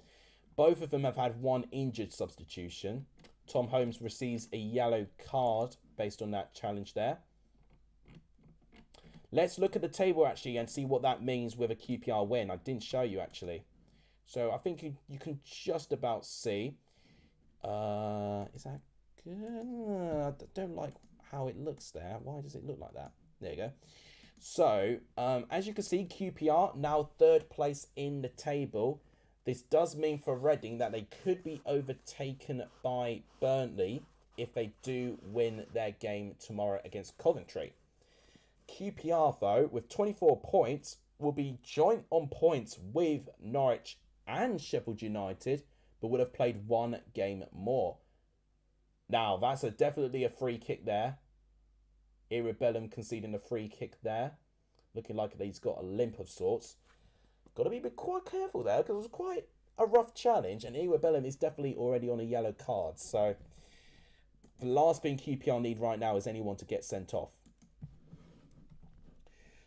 Both of them have had 1 injured substitution. Tom Holmes receives a yellow card based on that challenge there. Let's look at the table, actually, and see what that means with a QPR win. I didn't show you, actually. So I think you can just about see. Is that good? I don't like how it looks there. Why does it look like that? There you go. So, as you can see, QPR now 3rd place in the table. This does mean for Reading that they could be overtaken by Burnley if they do win their game tomorrow against Coventry. QPR, though, with 24 points, will be joint on points with Norwich and Sheffield United, but would have played 1 game more. Now, that's definitely a free kick there. Irrebellum conceding a free kick there. Looking like he's got a limp of sorts. Got to be quite careful there, because it was quite a rough challenge, and Irrebellum is definitely already on a yellow card. So, the last thing QPR need right now is anyone to get sent off.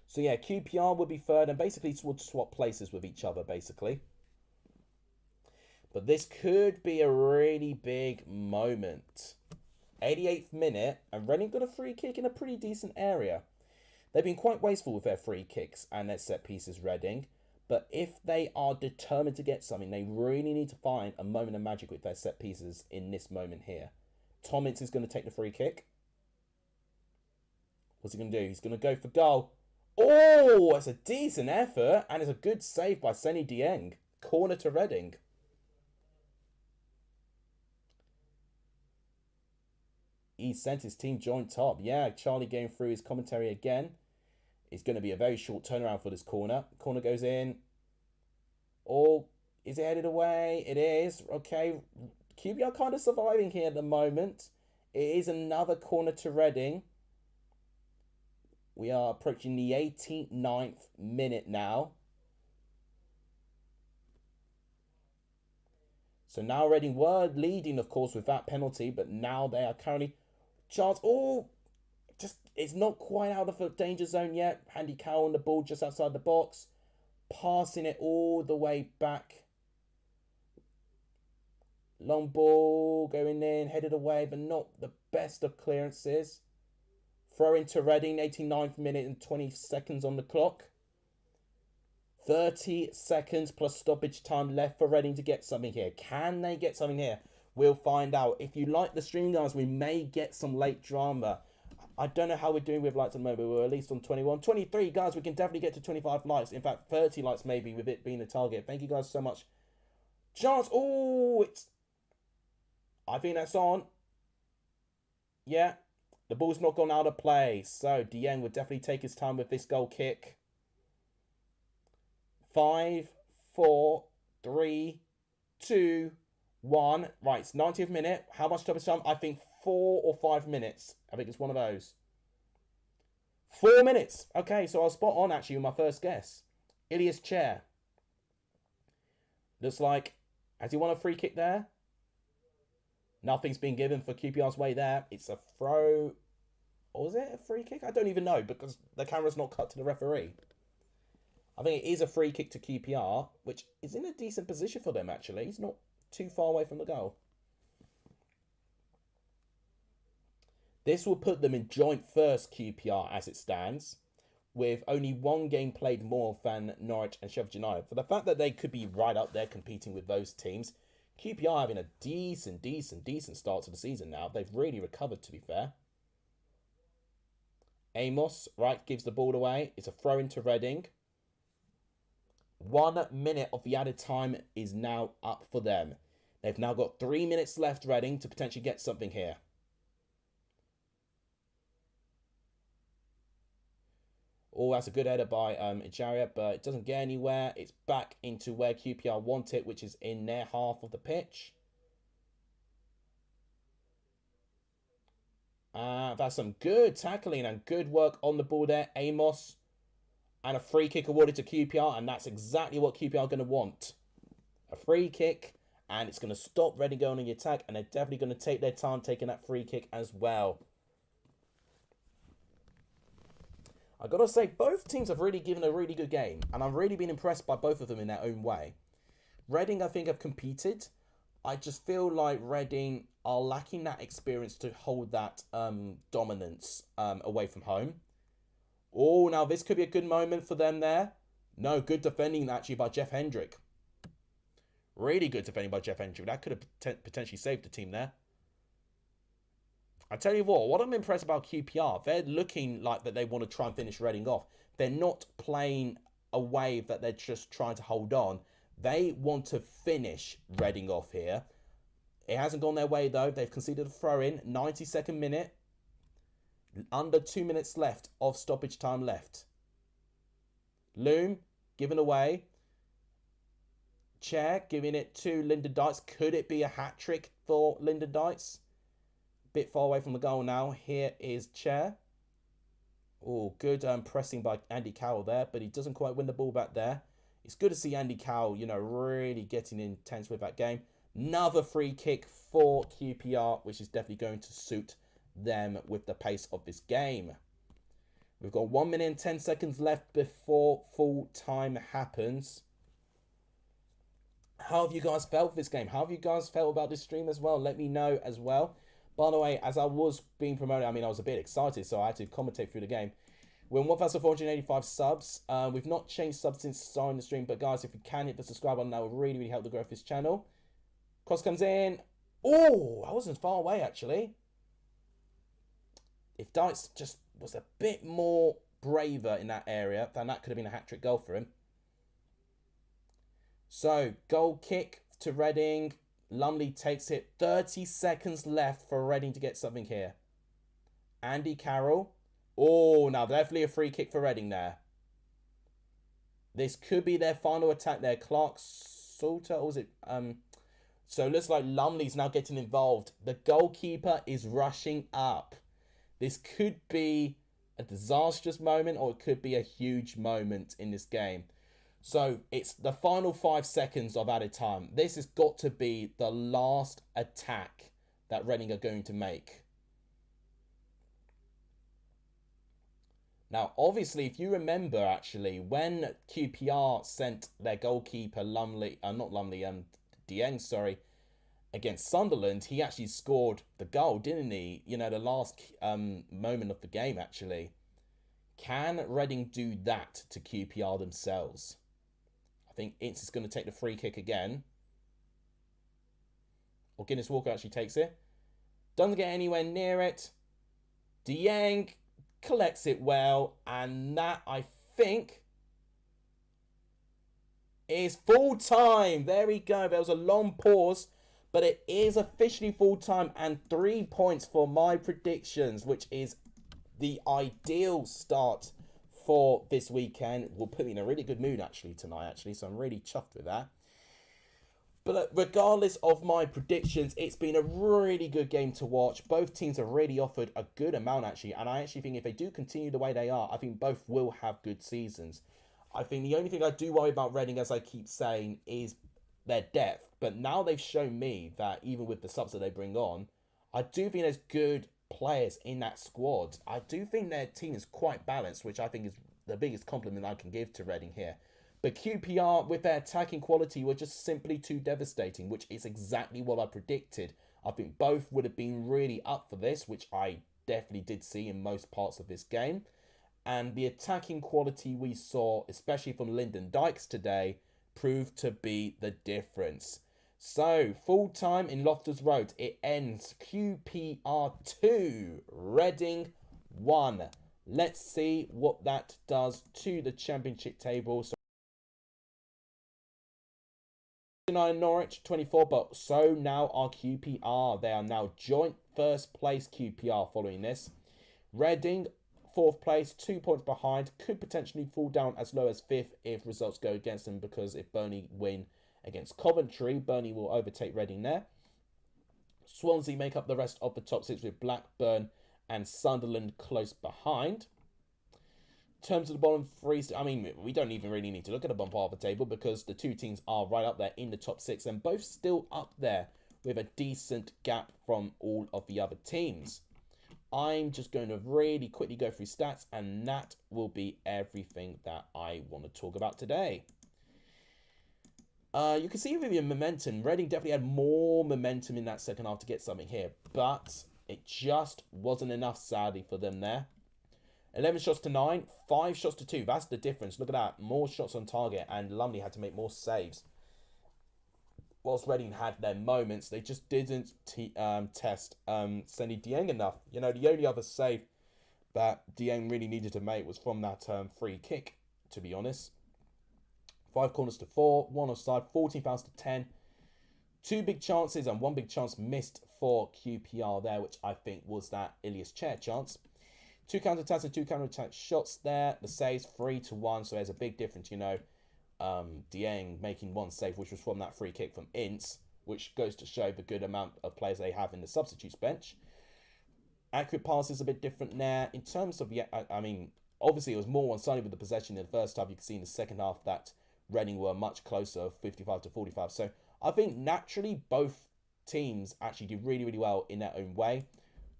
So, yeah, QPR will be 3rd, and basically would swap places with each other, basically. But this could be a really big moment. 88th minute, and Reading got a free kick in a pretty decent area. They've been quite wasteful with their free kicks and their set pieces, Reading. But if they are determined to get something, they really need to find a moment of magic with their set pieces in this moment here. Tom Ince is going to take the free kick. What's he going to do? He's going to go for goal. Oh, it's a decent effort, and it's a good save by Seny Dieng. Corner to Reading. He sent his team joint top. Yeah, Charlie going through his commentary again. It's going to be a very short turnaround for this corner. Corner goes in. Oh, is it headed away? It is. Okay. QPR kind of surviving here at the moment. It is another corner to Reading. We are approaching the 89th minute now. So now Reading were leading, of course, with that penalty, but now they are currently... Chance, oh, just it's not quite out of the danger zone yet. Andy Carroll on the ball just outside the box. Passing it all the way back. Long ball going in, headed away, but not the best of clearances. Throw into Reading, 89th minute and 20 seconds on the clock. 30 seconds plus stoppage time left for Reading to get something here. Can they get something here? We'll find out. If you like the stream, guys, we may get some late drama. I don't know how we're doing with likes at the moment. We're at least on 21. 23, guys, we can definitely get to 25 likes. In fact, 30 likes maybe with it being a target. Thank you guys so much. Chance. Oh, it's... I think that's on. Yeah. The ball's not gone out of play. So, Dieng would definitely take his time with this goal kick. 5, 4, 3, 2, 1. Right, it's 90th minute. How much stoppage time? I think 4 or 5 minutes. I think it's one of those. 4 minutes. Okay, so I was spot on actually with my first guess. Ilias Chair. Looks like, has he won a free kick there? Nothing's been given for QPR's way there. It's a throw. Or was it a free kick? I don't even know because the camera's not cut to the referee. I think it is a free kick to QPR, which is in a decent position for them actually. He's not too far away from the goal. This will put them in joint first QPR as it stands, with only one game played more than Norwich and Sheffield United. For the fact that they could be right up there competing with those teams, QPR having a decent start to the season now. They've really recovered, to be fair. Amos, right, gives the ball away. It's a throw into Reading. 1 minute of the added time is now up for them. They've now got 3 minutes left, Reading, to potentially get something here. Oh, that's a good header by Ejaria, but it doesn't get anywhere. It's back into where QPR want it, which is in their half of the pitch. That's some good tackling and good work on the ball there. Amos. And a free kick awarded to QPR, and that's exactly what QPR are going to want. A free kick, and it's going to stop Reading going on the attack, and they're definitely going to take their time taking that free kick as well. I got to say, both teams have really given a really good game, and I've really been impressed by both of them in their own way. Reading, I think, have competed. I just feel like Reading are lacking that experience to hold that dominance away from home. Oh, now this could be a good moment for them there. No, good defending actually by Jeff Hendrick. Really good defending by Jeff Hendrick. That could have potentially saved the team there. I tell you what I'm impressed about QPR, they're looking like that they want to try and finish Reading off. They're not playing a wave that they're just trying to hold on. They want to finish Reading off here. It hasn't gone their way though. They've conceded a throw-in, 92nd minute. Under 2 minutes left of stoppage time left. Loom, given away. Chair, giving it to Lyndon Dykes. Could it be a hat-trick for Lyndon Dykes? Bit far away from the goal now. Here is Chair. Oh, good pressing by Andy Carroll there, but he doesn't quite win the ball back there. It's good to see Andy Carroll, you know, really getting intense with that game. Another free kick for QPR, which is definitely going to suit them with the pace of this game. We've got 1 minute and 10 seconds left before full time happens. How have you guys felt this game? How have you guys felt about this stream as well? Let me know as well. By the way, as I was being promoted, I mean, I was a bit excited, so I had to commentate through the game. We're on 1,485 subs. We've not changed subs since starting the stream, but guys, if you can hit the subscribe button, that would really help the growth of this channel. Cross comes in. Oh, I wasn't far away, actually. If Dykes just was a bit more braver in that area, then that could have been a hat-trick goal for him. So, goal kick to Reading. Lumley takes it. 30 seconds left for Reading to get something here. Andy Carroll. Oh, now definitely a free kick for Reading there. This could be their final attack there. Clark Salter, or was it... So it looks like Lumley's now getting involved. The goalkeeper is rushing up. This could be a disastrous moment, or it could be a huge moment in this game. So it's the final 5 seconds of added time. This has got to be the last attack that Reading are going to make. Now, obviously, if you remember, actually, when QPR sent their goalkeeper, Dieng, sorry, against Sunderland, he actually scored the goal, didn't he? You know, the last moment of the game, actually. Can Reading do that to QPR themselves? I think Ince is going to take the free kick again. Or Guinness Walker actually takes it. Doesn't get anywhere near it. Dieng collects it well, and that, I think, is full time. There we go. There was a long pause, but it is officially full time, and 3 points for my predictions, which is the ideal start for this weekend. Will put me in a really good mood actually tonight, so I'm really chuffed with that. But regardless of my predictions, it's been a really good game to watch. Both teams have really offered a good amount, actually. And I actually think if they do continue the way they are, I think both will have good seasons. I think the only thing I do worry about Reading, as I keep saying, is their depth. But now they've shown me that even with the subs that they bring on, I do think there's good players in that squad. I do think their team is quite balanced, which I think is the biggest compliment I can give to Reading here. But QPR, with their attacking quality, were just simply too devastating, which is exactly what I predicted. I think both would have been really up for this, which I definitely did see in most parts of this game. And the attacking quality we saw, especially from Lyndon Dykes today, proved to be the difference. So, full time in Loftus Road, it ends QPR 2, Reading 1. Let's see what that does to the championship table. So, Norwich 24, but so now are QPR. They are now joint first place QPR following this. Reading 4th place, 2 points behind, could potentially fall down as low as 5th if results go against them, because if Burnley win against Coventry, Burnley will overtake Reading there. Swansea make up the rest of the top 6 with Blackburn and Sunderland close behind. In terms of the bottom 3, I mean, we don't even really need to look at the bottom part of the table, because the 2 teams are right up there in the top 6 and both still up there with a decent gap from all of the other teams. I'm just going to really quickly go through stats, and that will be everything that I want to talk about today. You can see with your momentum, Reading definitely had more momentum in that second half to get something here, but it just wasn't enough, sadly, for them there. 11 shots to 9, 5 shots to 2. That's the difference. Look at that. More shots on target, and Lumley had to make more saves. Whilst Reading had their moments, they just didn't test Senny Dieng enough. You know, the only other save that Dieng really needed to make was from that free kick, to be honest. 5 corners to 4, 1 offside, 14 fouls to 10. 2 big chances and 1 big chance missed for QPR there, which I think was that Ilias Chair chance. 2 counter-attacks and 2 counter-attack shots there. The saves 3-1, so there's a big difference, you know. Dieng making 1 save, which was from that free kick from Ince, which goes to show the good amount of players they have in the substitutes bench. Accurate passes a bit different there. In terms of, I mean, obviously it was more one-sided with the possession in the first half. You can see in the second half that Reading were much closer, 55 to 45. So I think naturally both teams actually did really, really well in their own way.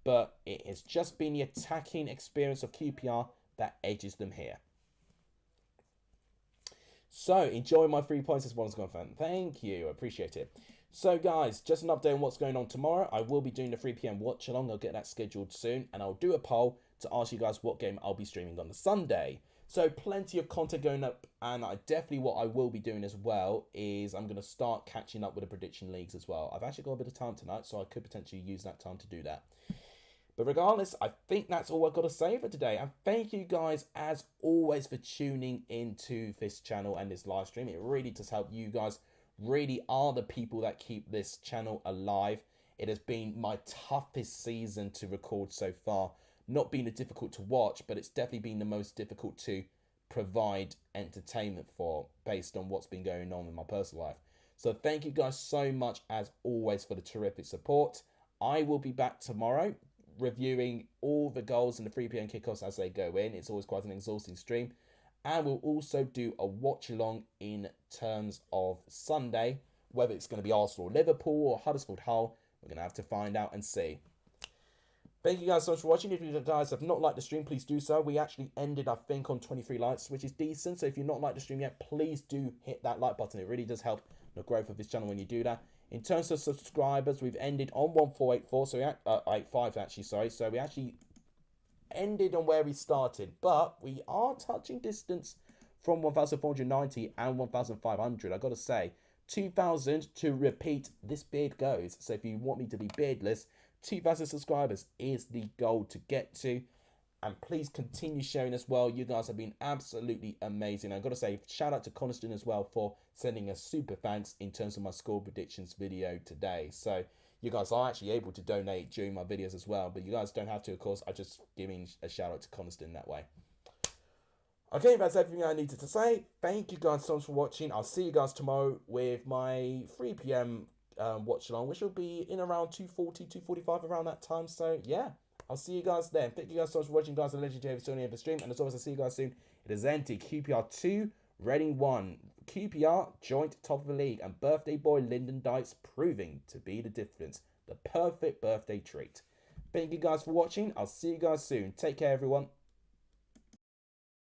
But it has just been the attacking experience of QPR that edges them here. So, enjoy my 3 points as well as fan. Thank you. I appreciate it. So, guys, just an update on what's going on tomorrow. I will be doing the 3 p.m. watch-along. I'll get that scheduled soon. And I'll do a poll to ask you guys what game I'll be streaming on the Sunday. So, plenty of content going up. And what I will be doing as well is I'm going to start catching up with the prediction leagues as well. I've actually got a bit of time tonight, so I could potentially use that time to do that. But regardless, I think that's all I've got to say for today. And thank you guys, as always, for tuning into this channel and this live stream. It really does help. You guys really are the people that keep this channel alive. It has been my toughest season to record so far. Not being difficult to watch, but it's definitely been the most difficult to provide entertainment for, based on what's been going on in my personal life. So thank you guys so much, as always, for the terrific support. I will be back tomorrow reviewing all the goals and the 3 p.m. kickoffs as they go in. It's always quite an exhausting stream. And we'll also do a watch along in terms of Sunday, whether it's going to be Arsenal or Liverpool or Huddersfield Hull. We're going to have to find out and see. Thank you guys so much for watching. If you guys have not liked the stream, please do so. We actually ended, I think, on 23 likes, which is decent. So if you've not liked the stream yet, please do hit that like button. It really does help the growth of this channel when you do that. In terms of subscribers, we've ended on 1484, so 85 actually, sorry. So we actually ended on where we started, but we are touching distance from 1,490 and 1,500. I got to say, 2,000 to repeat, this beard goes. So if you want me to be beardless, 2,000 subscribers is the goal to get to. And please continue sharing as well. You guys have been absolutely amazing. I've got to say, shout out to Coniston as well for sending a super thanks in terms of my score predictions video today. So you guys are actually able to donate during my videos as well. But you guys don't have to, of course. I'm just giving a shout out to Coniston that way. Okay, that's everything I needed to say. Thank you guys so much for watching. I'll see you guys tomorrow with my 3 p.m. watch along, which will be in around 2:40, 2:45 around that time. So yeah. I'll see you guys then. Thank you guys so much for watching, guys. The legendary Sony of the stream. And as always, I'll see you guys soon. It is NT QPR 2, Reading 1. QPR joint top of the league. And birthday boy Lyndon Dykes proving to be the difference. The perfect birthday treat. Thank you guys for watching. I'll see you guys soon. Take care, everyone.